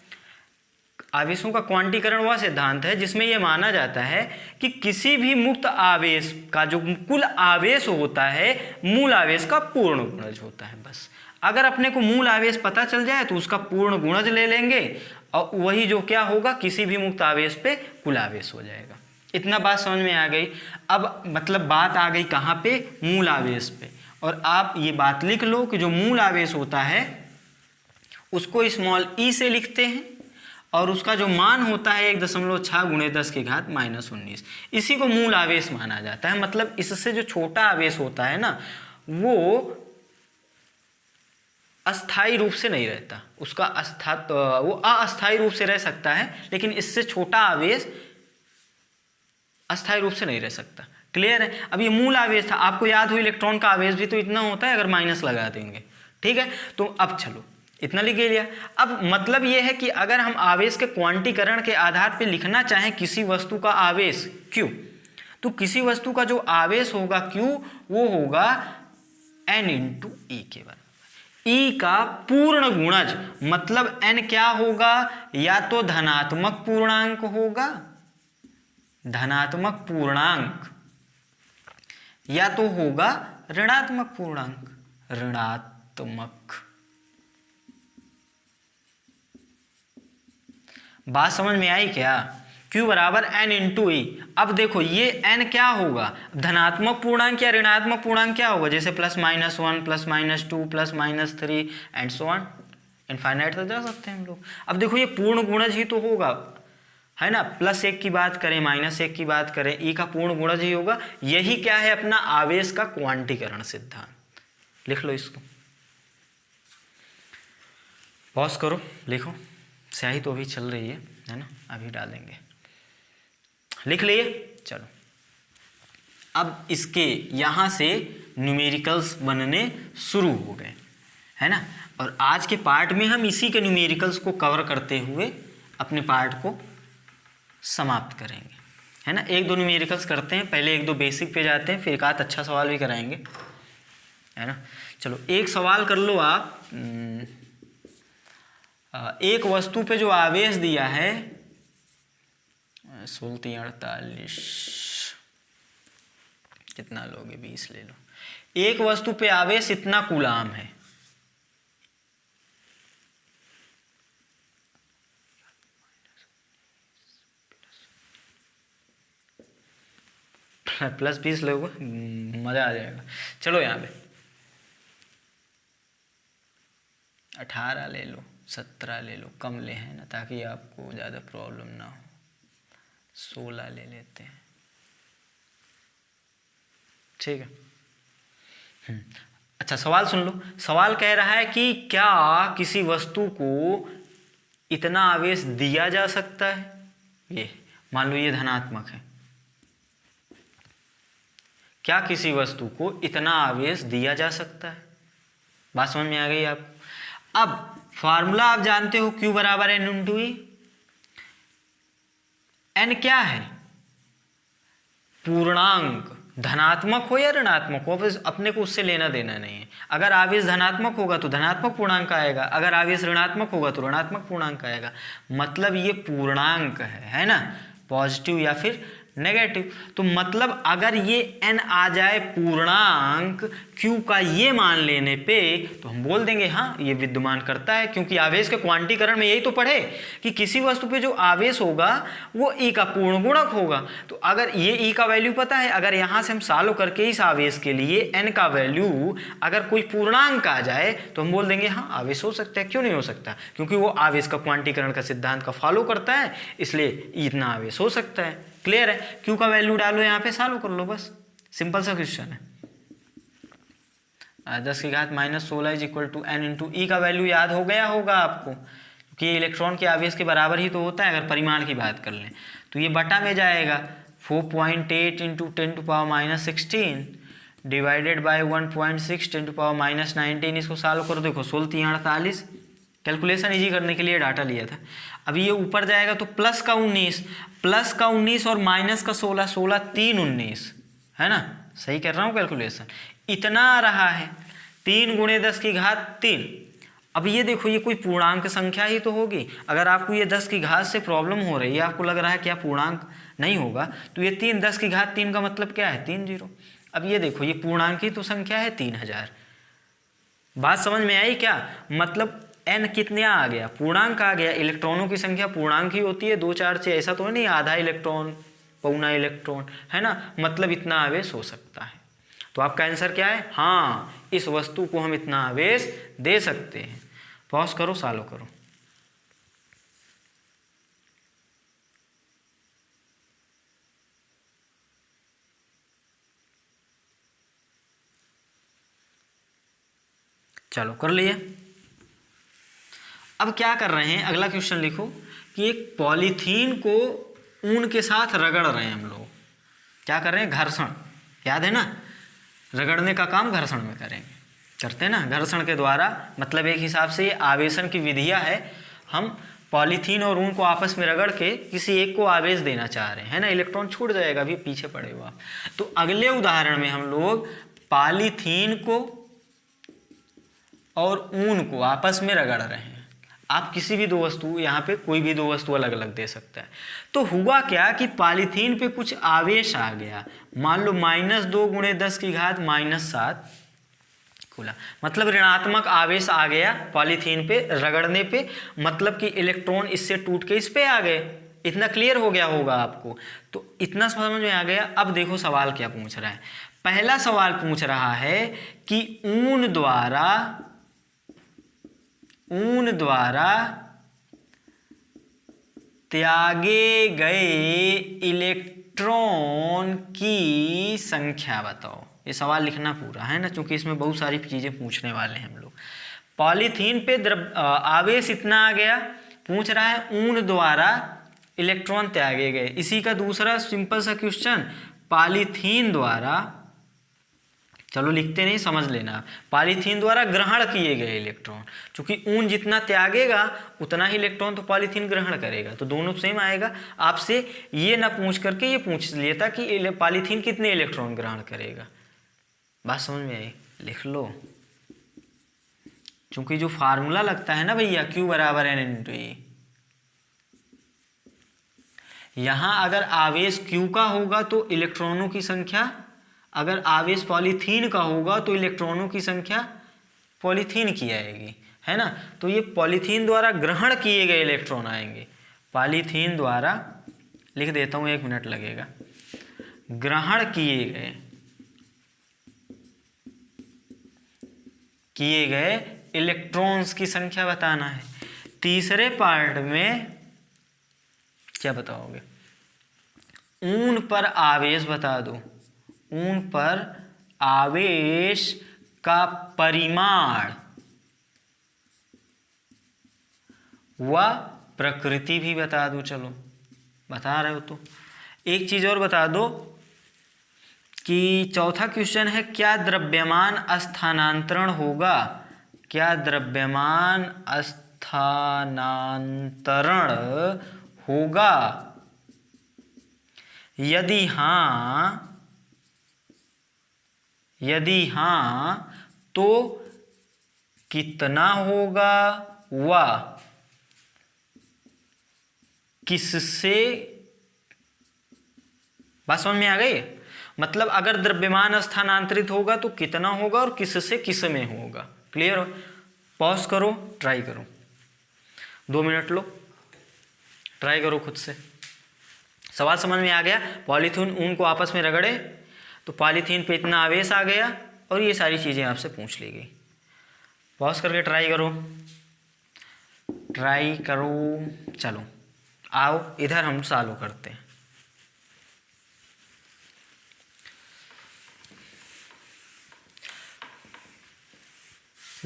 आवेशों का क्वांटीकरण वह सिद्धांत है जिसमें यह माना जाता है कि किसी भी मुक्त आवेश का जो कुल आवेश होता है, मूल आवेश का पूर्ण गुणज होता है। बस अगर अपने को मूल आवेश पता चल जाए तो उसका पूर्ण गुणज ले लेंगे, और वही जो क्या होगा, किसी भी मुक्त आवेश पे कुल आवेश हो जाएगा। इतना बात समझ में आ गई। अब मतलब बात आ गई कहाँ पे, मूल आवेश पे। और आप ये बात लिख लो कि जो मूल आवेश होता है उसको स्मॉल ई से लिखते हैं और उसका जो मान होता है 1.6 × 10⁻⁻19, इसी को मूल आवेश माना जाता है। मतलब इससे जो छोटा आवेश होता है ना वो अस्थायी रूप से नहीं रहता, उसका वो अस्थायी रूप से रह सकता है, लेकिन इससे छोटा आवेश अस्थायी रूप से नहीं रह सकता। क्लियर है। अब ये मूल आवेश था, आपको याद हो इलेक्ट्रॉन का आवेश भी तो इतना होता है अगर माइनस लगा देंगे। ठीक है, तो अब चलो इतना लिख लिया। अब मतलब ये है कि अगर हम आवेश के क्वांटीकरण के आधार पर लिखना चाहें किसी वस्तु का आवेश Q, तो किसी वस्तु का जो आवेश होगा Q वो होगा N × E के बराबर। E का पूर्ण गुणज मतलब N क्या होगा, या तो धनात्मक पूर्णांक होगा, धनात्मक पूर्णांक, या तो होगा ऋणात्मक पूर्णांक, ऋणात्मक। बात समझ में आई क्या। Q बराबर N × E। अब देखो ये N क्या होगा, धनात्मक पूर्णांक या ऋणात्मक पूर्णांक क्या होगा, जैसे +-1 +-2 +-3 एंड सो ऑन, इनफाइनाइट तक जा सकते हैं हम लोग। अब देखो ये पूर्ण गुणज ही तो होगा, है ना। +1 की बात करें, -1 की बात करें, E का पूर्ण गुणज ही होगा। यही क्या है अपना आवेश का क्वांटीकरण सिद्धांत। लिख लो इसको, पॉज करो, लिखो। स्याही तो अभी चल रही है ना, अभी डालेंगे। लिख लिए, चलो। अब इसके यहाँ से न्यूमेरिकल्स बनने शुरू हो गए, है ना। और आज के पार्ट में हम इसी के न्यूमेरिकल्स को कवर करते हुए अपने पार्ट को समाप्त करेंगे, है ना। 1-2 न्यूमेरिकल्स करते हैं, पहले 1-2 बेसिक पे जाते हैं, फिर एक आध अच्छा सवाल भी कराएंगे, है ना। चलो एक सवाल कर लो आप। एक वस्तु पे जो आवेश दिया है 1648, कितना लोगे, 20 ले लो। एक वस्तु पे आवेश इतना कूलाम है, +20 लोगे, मजा आ जाएगा। चलो यहाँ पे 18 ले लो, 17 ले लो, कम ले, है ना, ताकि आपको ज़्यादा प्रॉब्लम ना हो। 16 ले लेते हैं, ठीक है। अच्छा सवाल सुन लो। सवाल कह रहा है कि क्या किसी वस्तु को इतना आवेश दिया जा सकता है, ये मान लो ये धनात्मक है, क्या किसी वस्तु को इतना आवेश दिया जा सकता है। बात समझ में आ गई आपको। अब फॉर्मूला आप जानते हो, Q बराबर N × E। N क्या है, पूर्णांक, धनात्मक हो या ऋणात्मक हो अपने को उससे लेना देना नहीं है। अगर आवेश धनात्मक होगा तो धनात्मक पूर्णांक आएगा, अगर आवेश ऋणात्मक होगा तो ऋणात्मक पूर्णांक आएगा। मतलब ये पूर्णांक है ना, पॉजिटिव या फिर नेगेटिव। तो मतलब अगर ये n आ जाए पूर्णांक q का ये मान लेने पे, तो हम बोल देंगे हाँ ये विद्यमान करता है, क्योंकि आवेश के क्वांटीकरण में यही तो पढ़े कि किसी वस्तु पे जो आवेश होगा वो e का पूर्ण गुणक होगा। तो अगर ये e का वैल्यू पता है, अगर यहाँ से हम सॉल्व करके इस आवेश के लिए n का वैल्यू अगर कोई पूर्णांक आ जाए तो हम बोल देंगे हाँ आवेश हो सकता है। क्यों नहीं हो सकता, क्योंकि वो आवेश का क्वांटीकरण का सिद्धांत का फॉलो करता है, इसलिए इतना आवेश हो सकता है। क्लियर है। Q का वैल्यू डालो यहाँ पे, सॉल्व कर लो, बस सिंपल सा क्वेश्चन है। 10⁻16 = N × E का वैल्यू याद हो गया होगा आपको, क्योंकि इलेक्ट्रॉन के आवेश के बराबर ही तो होता है अगर परिमाण की बात कर लें। तो ये बटा में जाएगा 4.8 × 10⁻16 डिवाइडेड बाय 1.6 × 10⁻19। इसको सॉल्व करो, देखो 16×3 कैलकुलेशन इजी करने के लिए डाटा लिया था। अभी ये ऊपर जाएगा तो प्लस का 19 और माइनस का 16, 16 3 19, है ना, सही कर रहा हूँ कैलकुलेशन। इतना आ रहा है 3 × 10⁻3। अब ये देखो ये कोई पूर्णांक संख्या ही तो होगी। अगर आपको ये 10 की घात से प्रॉब्लम हो रही है, आपको लग रहा है क्या पूर्णांक नहीं होगा, तो ये 3 10⁻3 का मतलब क्या है 3 0। अब ये देखो ये पूर्णांक ही तो संख्या है 3000। बात समझ में आई क्या, मतलब n कितने आ गया, पूर्णांक आ गया। इलेक्ट्रॉनों की संख्या पूर्णांक ही होती है 2 4 6, ऐसा तो नहीं आधा इलेक्ट्रॉन पौना इलेक्ट्रॉन, है ना, मतलब इतना आवेश हो सकता है। तो आपका आंसर क्या है? हाँ, इस वस्तु को हम इतना आवेश दे सकते हैं। पॉज करो, सॉल्व करो। चलो कर लिए। अब क्या कर रहे हैं, अगला क्वेश्चन लिखो कि एक पॉलीथीन को ऊन के साथ रगड़ रहे हैं हम लोग। क्या कर रहे हैं? घर्षण, याद है ना, रगड़ने का काम घर्षण में करेंगे, करते हैं ना घर्षण के द्वारा। मतलब एक हिसाब से ये आवेशन की विधियां है। हम पॉलीथीन और ऊन को आपस में रगड़ के किसी एक को आवेश देना चाह रहे हैं, है ना, इलेक्ट्रॉन छूट जाएगा, अभी पीछे पड़े हुआ। तो अगले उदाहरण में हम लोग पॉलीथीन को और ऊन को आपस में रगड़ रहे हैं। आप किसी भी दो वस्तु, यहाँ पे कोई भी दो वस्तु अलग अलग दे सकता है। तो हुआ क्या कि पॉलीथीन पे कुछ आवेश आ गया, मान लो -2 × 10⁻⁻7 खुला, मतलब ऋणात्मक आवेश आ गया पॉलीथीन पे रगड़ने पे, मतलब कि इलेक्ट्रॉन इससे टूट के इस पे आ गए। इतना क्लियर हो गया होगा आपको, तो इतना समझ में आ गया। अब देखो सवाल क्या पूछ रहा है। पहला सवाल पूछ रहा है कि ऊन द्वारा त्यागे गए इलेक्ट्रॉन की संख्या बताओ। ये सवाल लिखना पूरा है ना, क्योंकि इसमें बहुत सारी चीजें पूछने वाले हैं हम लोग। पॉलीथीन पे आवेश इतना आ गया, पूछ रहा है ऊन द्वारा इलेक्ट्रॉन त्यागे गए। इसी का दूसरा सिंपल सा क्वेश्चन, पॉलीथीन द्वारा, चलो लिखते नहीं, समझ लेना, पॉलीथीन द्वारा ग्रहण किए गए इलेक्ट्रॉन। क्योंकि ऊन जितना त्यागेगा उतना ही इलेक्ट्रॉन तो पॉलीथीन ग्रहण करेगा, तो दोनों सेम आएगा। आपसे ये ना पूछ करके ये पूछ लेता कि पॉलीथीन कितने इलेक्ट्रॉन ग्रहण करेगा। बात समझ में आई? लिख लो, क्योंकि जो फार्मूला लगता है ना भैया, Q = N × E, यहाँ अगर आवेश Q का होगा तो इलेक्ट्रॉनों की संख्या, अगर आवेश पॉलीथीन का होगा तो इलेक्ट्रॉनों की संख्या पॉलीथीन की आएगी, है ना। तो ये पॉलीथीन द्वारा ग्रहण किए गए इलेक्ट्रॉन आएंगे। पॉलीथीन द्वारा, लिख देता हूँ, 1 मिनट लगेगा, ग्रहण किए गए इलेक्ट्रॉन्स की संख्या बताना है। तीसरे पार्ट में क्या बताओगे? ऊन पर आवेश बता दो, ऊन पर आवेश का परिमाण व प्रकृति भी बता दो। चलो बता रहे हो तो एक चीज और बता दो कि चौथा क्वेश्चन है, क्या द्रव्यमान स्थानांतरण होगा? क्या द्रव्यमान स्थानांतरण होगा? यदि हाँ तो कितना होगा व किससे? बात समझ में आ गई? मतलब अगर द्रव्यमान स्थानांतरित होगा तो कितना होगा और किससे किस में होगा। क्लियर हो? पॉज करो, ट्राई करो, 2 मिनट लो, ट्राई करो खुद से। सवाल समझ में आ गया? पॉलीथीन ऊन को आपस में रगड़े तो पॉलीथीन पे इतना आवेश आ गया और ये सारी चीज़ें आपसे पूछ ली गई। पॉज करके ट्राई करो। चलो आओ इधर हम सॉल्व करते हैं।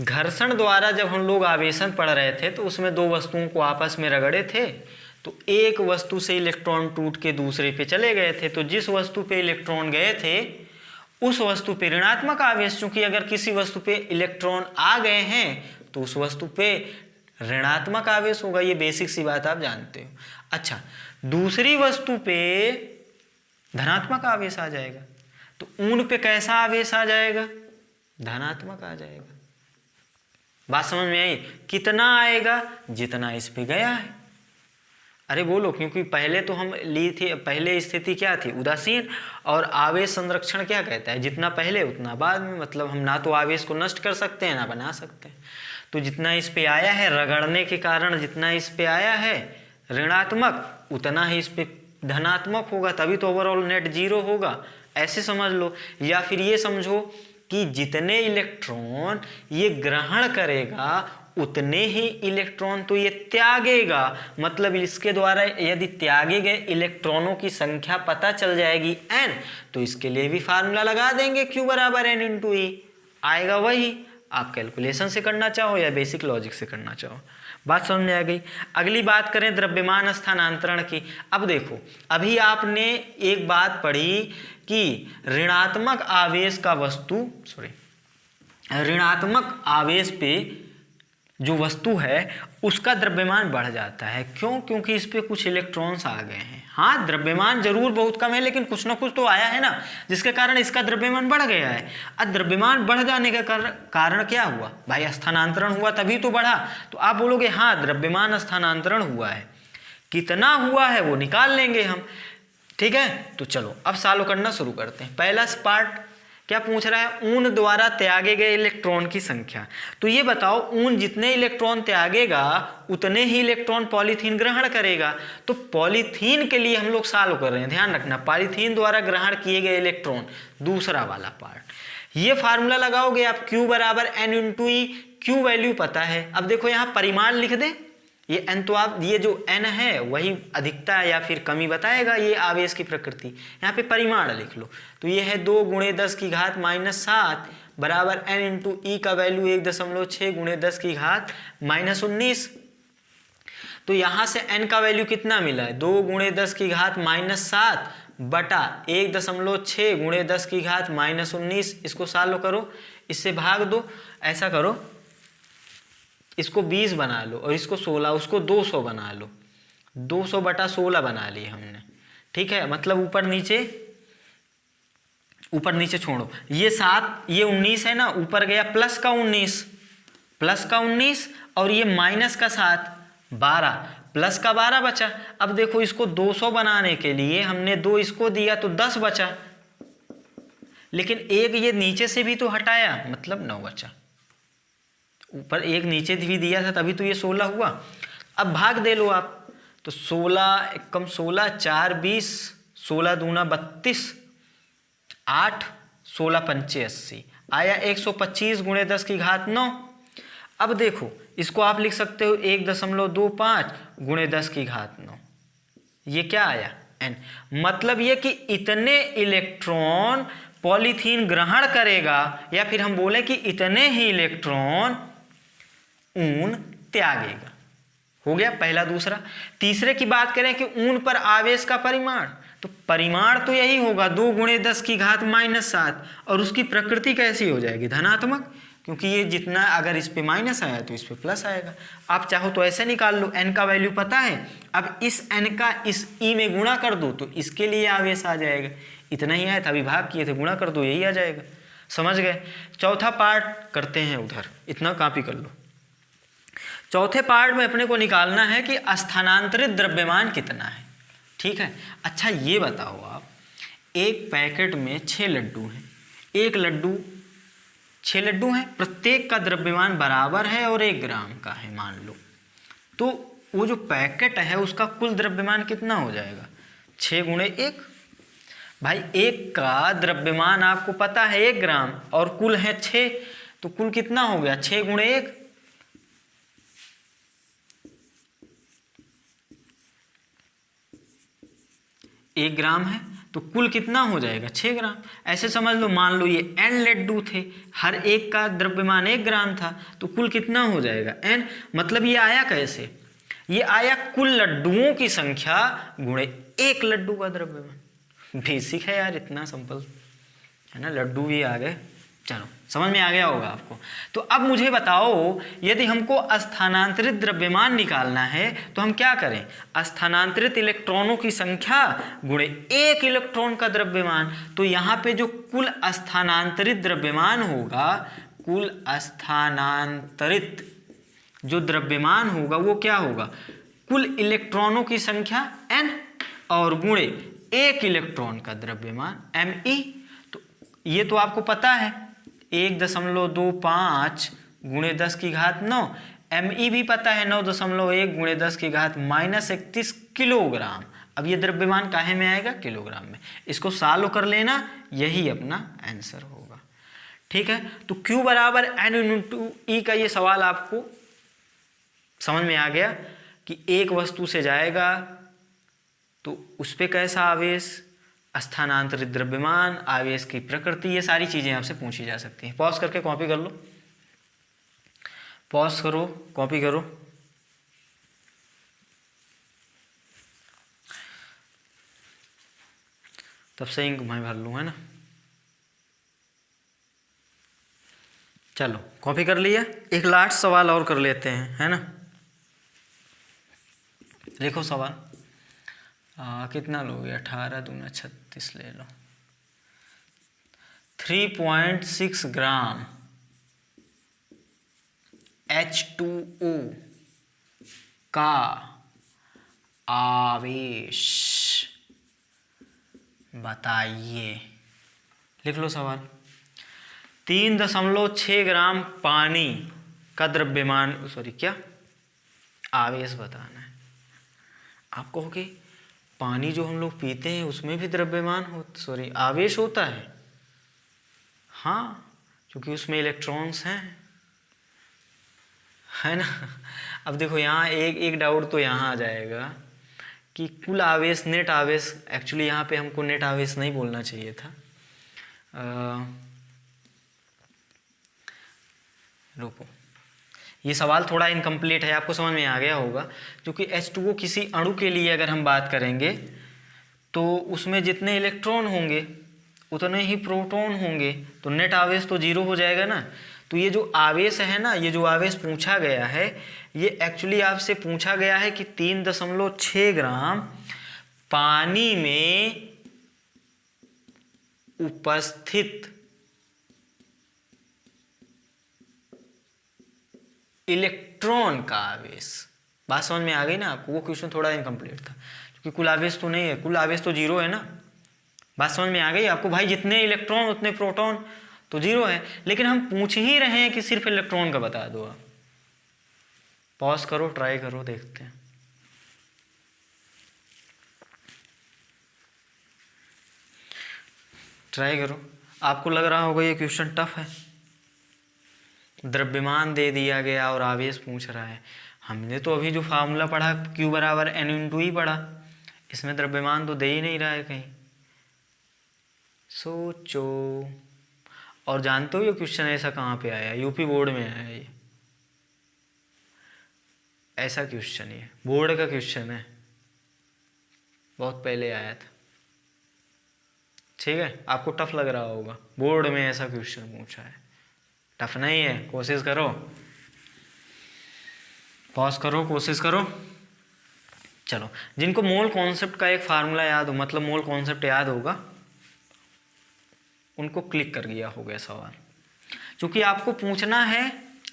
घर्षण द्वारा जब हम लोग आवेशन पढ़ रहे थे तो उसमें 2 वस्तुओं को आपस में रगड़े थे, तो एक वस्तु से इलेक्ट्रॉन टूट के दूसरे पे चले गए थे। तो जिस वस्तु पे इलेक्ट्रॉन गए थे उस वस्तु पे ऋणात्मक आवेश, क्योंकि अगर किसी वस्तु पे इलेक्ट्रॉन आ गए हैं तो उस वस्तु पे ऋणात्मक आवेश होगा। ये बेसिक सी बात आप जानते हो। अच्छा, दूसरी वस्तु पे धनात्मक आवेश आ जाएगा, तो ऊन पे कैसा आवेश आ जाएगा? धनात्मक आ जाएगा। बात समझ में आई? कितना आएगा? जितना इस पे गया है। अरे बोलो, क्योंकि पहले तो हम ली थी, पहले स्थिति क्या थी? उदासीन। और आवेश संरक्षण क्या कहता है? जितना पहले उतना बाद में। मतलब हम ना तो आवेश को नष्ट कर सकते हैं ना बना सकते हैं। तो जितना इस पे आया है रगड़ने के कारण, जितना इस पे आया है ऋणात्मक, उतना ही इस पे धनात्मक होगा तभी तो ओवरऑल नेट जीरो होगा, ऐसे समझ लो। या फिर ये समझो कि जितने इलेक्ट्रॉन ये ग्रहण करेगा उतने ही इलेक्ट्रॉन तो ये त्यागेगा, मतलब इसके द्वारा यदि त्यागे गए इलेक्ट्रॉनों की संख्या पता चल जाएगी n, तो इसके लिए भी फार्मूला लगा देंगे Q बराबर n इंटू ई, आएगा वही। आप कैलकुलेशन से करना चाहो या बेसिक लॉजिक से करना चाहो, बात समझ में आ गई। अगली बात करें द्रव्यमान स्थानांतरण की। अब देखो, अभी आपने एक बात पढ़ी कि ऋणात्मक आवेश का वस्तु ऋणात्मक आवेश पे जो वस्तु है उसका द्रव्यमान बढ़ जाता है। क्यों? क्योंकि इस पे कुछ इलेक्ट्रॉन्स आ गए हैं। हाँ, द्रव्यमान जरूर बहुत कम है लेकिन कुछ ना कुछ तो आया है ना, जिसके कारण इसका द्रव्यमान बढ़ गया है। अब द्रव्यमान बढ़ जाने का कारण क्या हुआ भाई? स्थानांतरण हुआ तभी तो बढ़ा। तो आप बोलोगे हाँ द्रव्यमान स्थानांतरण हुआ है, कितना हुआ है वो निकाल लेंगे हम, ठीक है। तो चलो अब सॉल्व करना शुरू करते हैं। पहला पार्ट क्या पूछ रहा है? ऊन द्वारा त्यागे गए इलेक्ट्रॉन की संख्या। तो ये बताओ, ऊन जितने इलेक्ट्रॉन त्यागेगा उतने ही इलेक्ट्रॉन पॉलीथीन ग्रहण करेगा। तो पॉलीथीन के लिए हम लोग सॉल्व कर रहे हैं, ध्यान रखना, पॉलीथीन द्वारा ग्रहण किए गए इलेक्ट्रॉन, दूसरा वाला पार्ट। ये फार्मूला लगाओगे आप Q बराबर n इंटू ई, Q वैल्यू पता है। अब देखो यहाँ परिमाण लिख दें, ये n तो आप ये जो n है वही अधिकता या फिर कमी बताएगा, ये आवेश की प्रकृति। यहाँ पे परिमाण लिख लो, तो ये है 2 × 10 की घात -7 बराबर n इंटू ई का वैल्यू 1.6 × 10 की घात -19। तो यहाँ से n का वैल्यू कितना मिला है? 2 × 10 की घात -7 बटा 1.6 × 10 की घात -19। इसको सॉल्व करो, इससे भाग दो, ऐसा करो, इसको 20 बना लो और इसको 16, उसको 200 बना लो। 200 बटा 16 बना लिए हमने, ठीक है। मतलब ऊपर नीचे छोड़ो, ये 7 ये 19 है ना, ऊपर गया प्लस का 19 और ये माइनस का 7 12, प्लस का 12 बचा। अब देखो इसको 200 बनाने के लिए हमने 2 इसको दिया तो 10 बचा, लेकिन एक ये नीचे से भी तो हटाया, मतलब 9 बचा। ऊपर एक नीचे भी दिया था तभी तो ये 16 हुआ। अब भाग दे लो आप, तो 16 एकम 16, 4 20, 16 दूना 32, 8 16 पंचे 80, आया 125 × 10 की घात 9। अब देखो इसको आप लिख सकते हो 1.25 × 10 की घात 9, ये क्या आया? n। मतलब ये कि इतने इलेक्ट्रॉन पॉलीथीन ग्रहण करेगा, या फिर हम बोले कि इतने ही इलेक्ट्रॉन ऊन त्यागेगा। हो गया पहला। दूसरा, तीसरे की बात करें कि ऊन पर आवेश का परिमाण, तो परिमाण तो यही होगा 2 × 10 की घात -7, और उसकी प्रकृति कैसी हो जाएगी? धनात्मक, क्योंकि ये जितना अगर इस पे माइनस आया तो इस पे प्लस आएगा। आप चाहो तो ऐसे निकाल लो, n का वैल्यू पता है, अब इस n का इस e में गुणा कर दो तो इसके लिए आवेश आ जाएगा। इतना ही आया था, विभाग किए थे, गुणा कर दो यही आ जाएगा। समझ गए? चौथा पार्ट करते हैं उधर, इतना कॉपी कर लो। चौथे पार्ट में अपने को निकालना है कि स्थानांतरित द्रव्यमान कितना है, ठीक है। अच्छा ये बताओ आप, एक पैकेट में 6 लड्डू हैं, 6 लड्डू हैं, प्रत्येक का द्रव्यमान बराबर है और 1 ग्राम का है मान लो। तो वो जो पैकेट है उसका कुल द्रव्यमान कितना हो जाएगा? 6 × 1। भाई एक का द्रव्यमान आपको पता है 1 ग्राम और कुल है 6, तो कुल कितना हो गया? 6 × 1, 1 ग्राम है, तो कुल कितना हो जाएगा? 6 ग्राम। ऐसे समझ लो, मान लो ये n लड्डू थे, हर एक का द्रव्यमान 1 ग्राम था, तो कुल कितना हो जाएगा? n। मतलब ये आया कैसे? ये आया कुल लड्डुओं की संख्या गुणे 1 लड्डू का द्रव्यमान। बेसिक है यार, इतना सिंपल है ना, लड्डू भी आ गए। चलो समझ में आ गया होगा आपको। तो अब मुझे बताओ, यदि हमको स्थानांतरित द्रव्यमान निकालना है तो हम क्या करें? स्थानांतरित इलेक्ट्रॉनों की संख्या गुणे 1 इलेक्ट्रॉन का द्रव्यमान। तो यहाँ पे जो कुल स्थानांतरित द्रव्यमान होगा, कुल स्थानांतरित जो द्रव्यमान होगा वो क्या होगा? कुल इलेक्ट्रॉनों की संख्या n और गुणे 1 इलेक्ट्रॉन का द्रव्यमान me। तो ये तो आपको पता है 1.25 × 10 की घात 9, me भी पता है 9.1 × 10 की घात -31 किलोग्राम। अब ये द्रव्यमान काहे में आएगा? किलोग्राम में। इसको सॉल्व कर लेना, यही अपना आंसर होगा। ठीक है, तो Q बराबर N इंटू E का ये सवाल आपको समझ में आ गया कि एक वस्तु से जाएगा तो उस पर कैसा आवेश, स्थानांतरित द्रव्यमान, आवेश की प्रकृति, ये सारी चीज़ें आपसे पूछी जा सकती हैं। पॉज करके कॉपी कर लो, पॉज करो, कॉपी करो। तब से इंक मैं भर लूँ, है ना। चलो कॉपी कर लिया, एक लास्ट सवाल और कर लेते हैं, है ना। लिखो सवाल। कितना लोगे? 18 दूना 36 ले लो। 3.6 ग्राम H2O का आवेश बताइए। लिख लो सवाल। 3.6 ग्राम पानी का द्रव्यमान, सॉरी क्या, आवेश बताना है। आप कहोगे पानी जो हम लोग पीते हैं उसमें भी द्रव्यमान आवेश होता है। हाँ, क्योंकि उसमें इलेक्ट्रॉन्स हैं, है ना। अब देखो यहाँ एक डाउट तो यहाँ आ जाएगा कि कुल आवेश, नेट आवेश, एक्चुअली यहाँ पे हमको नेट आवेश नहीं बोलना चाहिए था। रुको, ये सवाल थोड़ा इनकम्प्लीट है, आपको समझ में आ गया होगा। क्योंकि H2O किसी अणु के लिए अगर हम बात करेंगे तो उसमें जितने इलेक्ट्रॉन होंगे उतने ही प्रोटॉन होंगे, तो नेट आवेश तो 0 हो जाएगा ना। तो ये जो आवेश है ना, ये जो आवेश पूछा गया है, ये एक्चुअली आपसे पूछा गया है कि 3.6 ग्राम पानी में उपस्थित इलेक्ट्रॉन का आवेश। बात समझ में आ गई ना आपको? वो क्वेश्चन थोड़ा इनकम्प्लीट था क्योंकि कुल आवेश तो नहीं है, कुल आवेश तो 0 है ना। बात समझ में आ गई आपको? भाई जितने इलेक्ट्रॉन उतने प्रोटॉन, तो 0 है। लेकिन हम पूछ ही रहे हैं कि सिर्फ इलेक्ट्रॉन का बता दो आप। पॉज करो, ट्राई करो, देखते हैं। ट्राई करो। आपको लग रहा होगा ये क्वेश्चन टफ है, द्रव्यमान दे दिया गया और आवेश पूछ रहा है। हमने तो अभी जो फार्मूला पढ़ा Q बराबर N इंटू E पढ़ा, इसमें द्रव्यमान तो दे ही नहीं रहा है कहीं। सोचो। और जानते हो ये क्वेश्चन ऐसा कहाँ पे आया? यूपी बोर्ड में आया ये ऐसा क्वेश्चन, ये बोर्ड का क्वेश्चन है, बहुत पहले आया था। ठीक है, आपको टफ लग रहा होगा, बोर्ड में ऐसा क्वेश्चन पूछा है। टफ नहीं है, कोशिश करो, पॉज करो, कोशिश करो। चलो, जिनको मोल कॉन्सेप्ट का एक फार्मूला याद हो, मतलब मोल कॉन्सेप्ट याद होगा, उनको क्लिक कर गया हो गया सवाल। क्योंकि आपको पूछना है,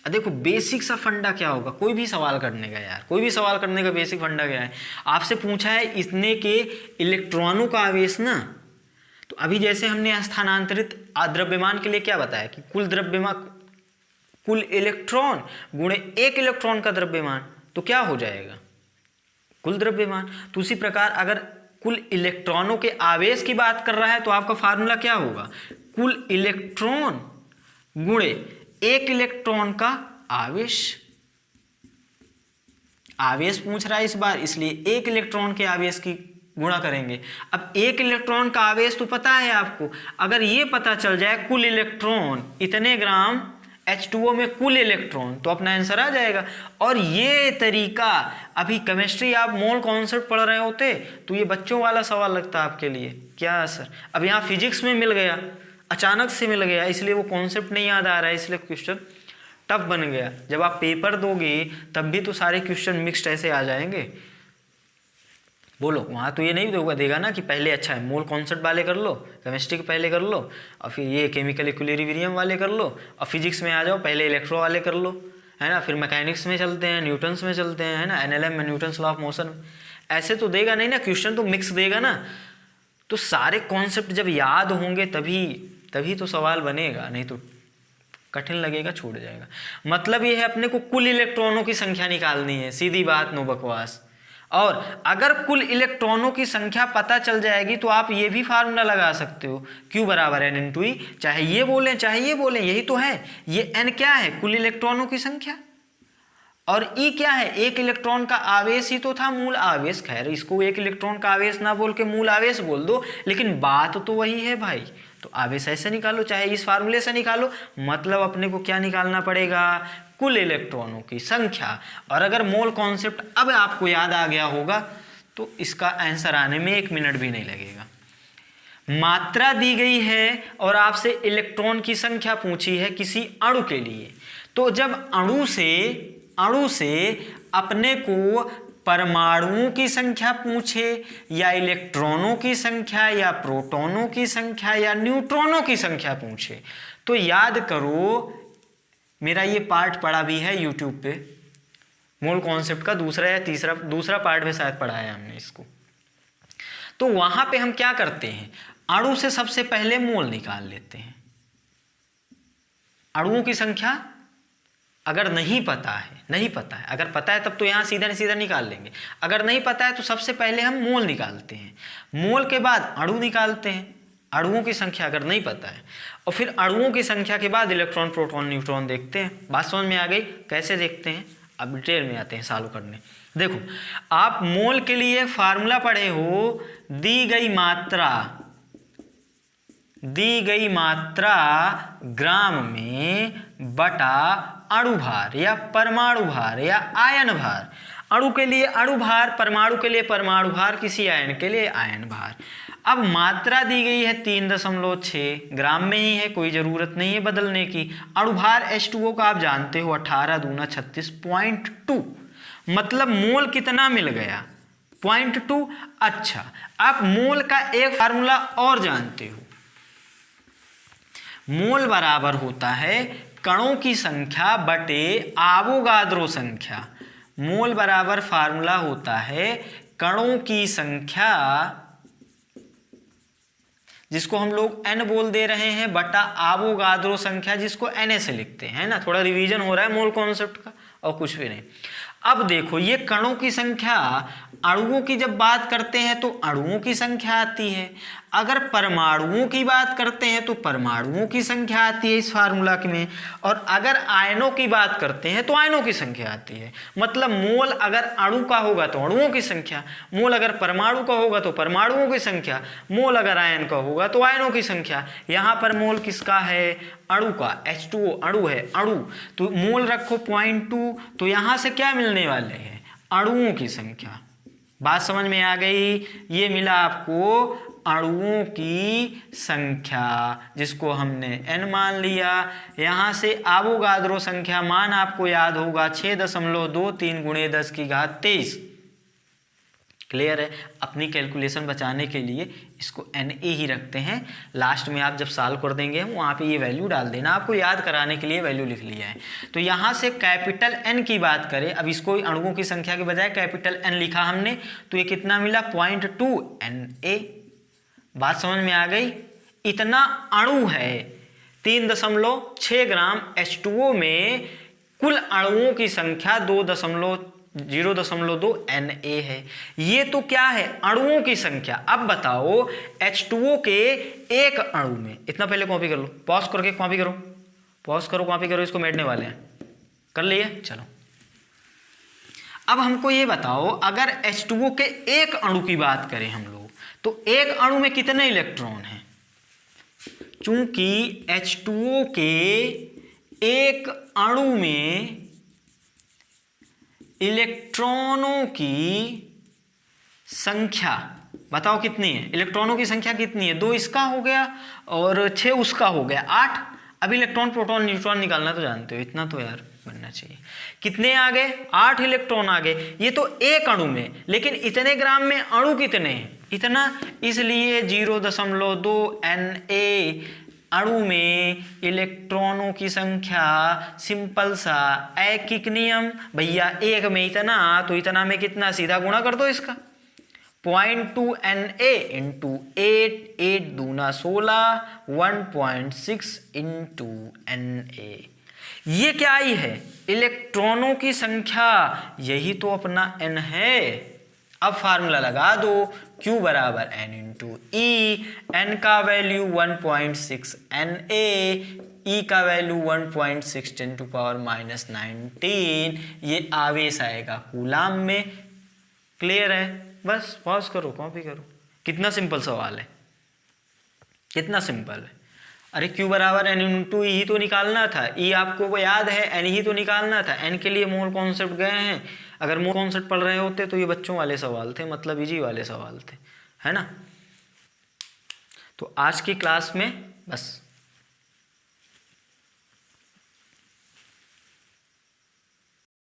देखो बेसिक सा फंडा क्या होगा कोई भी सवाल करने का यार, कोई भी सवाल करने का बेसिक फंडा क्या है? आपसे पूछा है इतने के इलेक्ट्रॉनों का आवेश ना। तो अभी जैसे हमने स्थानांतरित द्रव्यमान के लिए क्या बताया कि कुल द्रव्यमान, कुल इलेक्ट्रॉन गुणे एक इलेक्ट्रॉन का द्रव्यमान, तो क्या हो जाएगा? कुल द्रव्यमान। तो उसी प्रकार अगर कुल इलेक्ट्रॉनों के आवेश की बात कर रहा है तो आपका फार्मूला क्या होगा? कुल इलेक्ट्रॉन गुणे एक इलेक्ट्रॉन का आवेश। आवेश पूछ रहा है इस बार, इसलिए एक इलेक्ट्रॉन के आवेश की गुणा करेंगे। अब एक इलेक्ट्रॉन का आवेश तो पता है आपको, अगर ये पता चल जाए कुल इलेक्ट्रॉन इतने ग्राम H2O में कुल इलेक्ट्रॉन, तो अपना आंसर आ जाएगा। और ये तरीका, अभी केमिस्ट्री आप मोल कॉन्सेप्ट पढ़ रहे होते तो ये बच्चों वाला सवाल लगता आपके लिए, क्या सर अब यहाँ फिजिक्स में मिल गया, अचानक से मिल गया, इसलिए वो कॉन्सेप्ट नहीं याद आ रहा है, इसलिए क्वेश्चन टफ बन गया। जब आप पेपर दोगे तब भी तो सारे क्वेश्चन मिक्स्ड ऐसे आ जाएंगे। बोलो, वहाँ तो ये नहीं देगा ना कि पहले अच्छा है मोल कॉन्सेप्ट वाले कर लो, केमिस्ट्री के पहले कर लो, और फिर ये केमिकल इक्विलिब्रियम वाले कर लो, और फिजिक्स में आ जाओ पहले इलेक्ट्रो वाले कर लो, है ना, फिर मैकेनिक्स में चलते हैं, न्यूटन्स में चलते हैं, है ना, NLM में न्यूटन्स लॉ ऑफ मोशन। ऐसे तो देगा नहीं ना, क्वेश्चन तो मिक्स देगा ना। तो सारे कॉन्सेप्ट जब याद होंगे तभी तो सवाल बनेगा, नहीं तो कठिन लगेगा, छूट जाएगा। मतलब ये है अपने को कुल इलेक्ट्रॉनों की संख्या निकालनी है, सीधी बात, नो बकवास। और अगर कुल इलेक्ट्रॉनों की संख्या पता चल जाएगी तो आप ये भी फार्मूला लगा सकते हो, Q बराबर N इंटू ई, चाहे ये बोलें चाहे ये बोलें, यही तो है। ये N क्या है? कुल इलेक्ट्रॉनों की संख्या, और E क्या है? एक इलेक्ट्रॉन का आवेश ही तो था, मूल आवेश। खैर इसको एक इलेक्ट्रॉन का आवेश ना बोल के मूल आवेश बोल दो, लेकिन बात तो वही है भाई। तो आवेश ऐसे निकालो चाहे इस फार्मूले से निकालो, मतलब अपने को क्या निकालना पड़ेगा? कुल इलेक्ट्रॉनों की संख्या। और अगर मोल कॉन्सेप्ट अब आपको याद आ गया होगा तो इसका आंसर आने में 1 मिनट भी नहीं लगेगा। मात्रा दी गई है और आपसे इलेक्ट्रॉन की संख्या पूछी है किसी अणु के लिए, तो जब अणु से अपने को परमाणुओं की संख्या पूछे या इलेक्ट्रॉनों की संख्या या प्रोटॉनों की संख्या या न्यूट्रॉनों की संख्या पूछे, तो याद करो मेरा ये पार्ट पढ़ा भी है यूट्यूब पे, मोल कॉन्सेप्ट का दूसरा या दूसरा पार्ट में शायद पढ़ाया हमने इसको। तो वहां पे हम क्या करते हैं? अणु से सबसे पहले मोल निकाल लेते हैं। अणुओं की संख्या अगर नहीं पता है, अगर पता है तब तो यहां सीधा निकाल लेंगे, अगर नहीं पता है तो सबसे पहले हम मोल निकालते हैं, मोल के बाद अणु निकालते हैं, अणुओं की संख्या अगर नहीं पता है, और फिर अणुओं की संख्या के बाद इलेक्ट्रॉन प्रोटॉन न्यूट्रॉन देखते हैं। बात समझ में आ गई? कैसे देखते हैं अब डिटेल में आते हैं सॉल्व करने। देखो आप मोल के लिए फार्मूला पढ़े हो, दी गई मात्रा ग्राम में बटा अणु भार या परमाणु भार या आयन भार। अणु के लिए अणु भार, परमाणु के लिए परमाणु भार, किसी आयन के लिए आयन भार। अब मात्रा दी गई है 3.6 ग्राम में ही है, कोई ज़रूरत नहीं है बदलने की। अणु भार H2O का आप जानते हो 18 दूना 36.2, मतलब मोल कितना मिल गया? 0.2। अच्छा, आप मोल का एक फार्मूला और जानते हो, मोल बराबर होता है कणों की संख्या बटे आवोगाद्रो संख्या। मोल बराबर फार्मूला होता है कणों की संख्या, जिसको हम लोग n बोल दे रहे हैं, बटा आवोगाद्रो संख्या जिसको Na से लिखते हैं ना। थोड़ा रिवीजन हो रहा है मोल कॉन्सेप्ट का और कुछ भी नहीं। अब देखो ये कणों की संख्या, अणुओं की जब बात करते हैं तो अणुओं की संख्या आती है, अगर परमाणुओं की बात करते हैं तो परमाणुओं की संख्या आती है इस फार्मूला में, और अगर आयनों की बात करते हैं तो आयनों की संख्या आती है। मतलब मोल अगर अणु का होगा तो अणुओं की संख्या, मोल अगर परमाणु का होगा तो परमाणुओं की संख्या, मोल अगर आयन का होगा तो आयनों की संख्या। यहाँ पर मोल किसका है? अणु का। H2O अणु है, अणु, तो मोल रखो 0.2, तो यहाँ से क्या मिलने वाले हैं? अणुओं की संख्या। बात समझ में आ गई? ये मिला आपको अणुओं की संख्या, जिसको हमने n मान लिया। यहाँ से आवोगाद्रो संख्या मान आपको याद होगा 6.23 गुणे 10 की घात 23। क्लियर है? अपनी कैलकुलेशन बचाने के लिए इसको Na ही रखते हैं। लास्ट में आप जब सॉल्व कर देंगे वहाँ पे ये वैल्यू डाल देना, आपको याद कराने के लिए वैल्यू लिख लिया है। तो यहाँ से कैपिटल N की बात करें, अब इसको अणुओं की संख्या के बजाय कैपिटल N लिखा हमने, तो ये कितना मिला? 0.2 Na। बात समझ में आ गई? इतना अणु है, 3.6 ग्राम H2O में कुल अणुओं की संख्या 0.2 Na है। ये तो क्या है? अणुओं की संख्या। अब बताओ H2O के एक अणु में, इतना पहले कॉपी कर लो, पॉज करके कॉपी करो, पॉज करो, कॉपी करो, इसको मेटने वाले हैं। कर लिए? चलो अब हमको ये बताओ, अगर H2O के एक अणु की बात करें हम लोग, तो एक अणु में कितने इलेक्ट्रॉन हैं? चूंकि H2O के एक अणु में इलेक्ट्रॉनों की संख्या बताओ कितनी है? इलेक्ट्रॉनों की संख्या कितनी है? 2 इसका हो गया और 6 उसका हो गया, 8। अब इलेक्ट्रॉन प्रोटॉन न्यूट्रॉन निकालना तो जानते हो, इतना तो यार बनना चाहिए। कितने आ गए? 8 इलेक्ट्रॉन आ गए। ये तो एक अणु में, लेकिन इतने ग्राम में अणु कितने हैं? इतना, इसलिए 0.2 Na अणु में इलेक्ट्रॉनों की संख्या। सिंपल सा ऐकिक नियम, भैया एक में इतना तो इतना में कितना, सीधा गुणा कर दो इसका। 0.2 Na इंटू 8, 8 दूना 16, 1.6 इंटू Na। ये क्या आई है? इलेक्ट्रॉनों की संख्या। यही तो अपना n है। अब फार्मूला लगा दो, Q बराबर N इंटू ई, एन का वैल्यू 1.6 Na, ई का वैल्यू 1.6 10 टू पावर माइनस 19, ये आवेश आएगा कूलाम में। क्लियर है? बस पॉज करो, कॉपी करो। कितना सिंपल सवाल है, कितना सिंपल है। अरे Q बराबर N इंटू ई तो निकालना था, ई आपको वो याद है, N ही तो निकालना था। N के लिए मोल कॉन्सेप्ट गए हैं, अगर मोल कॉन्सेप्ट पढ़ रहे होते तो ये बच्चों वाले सवाल थे, मतलब इजी वाले सवाल थे, है ना। तो आज की क्लास में बस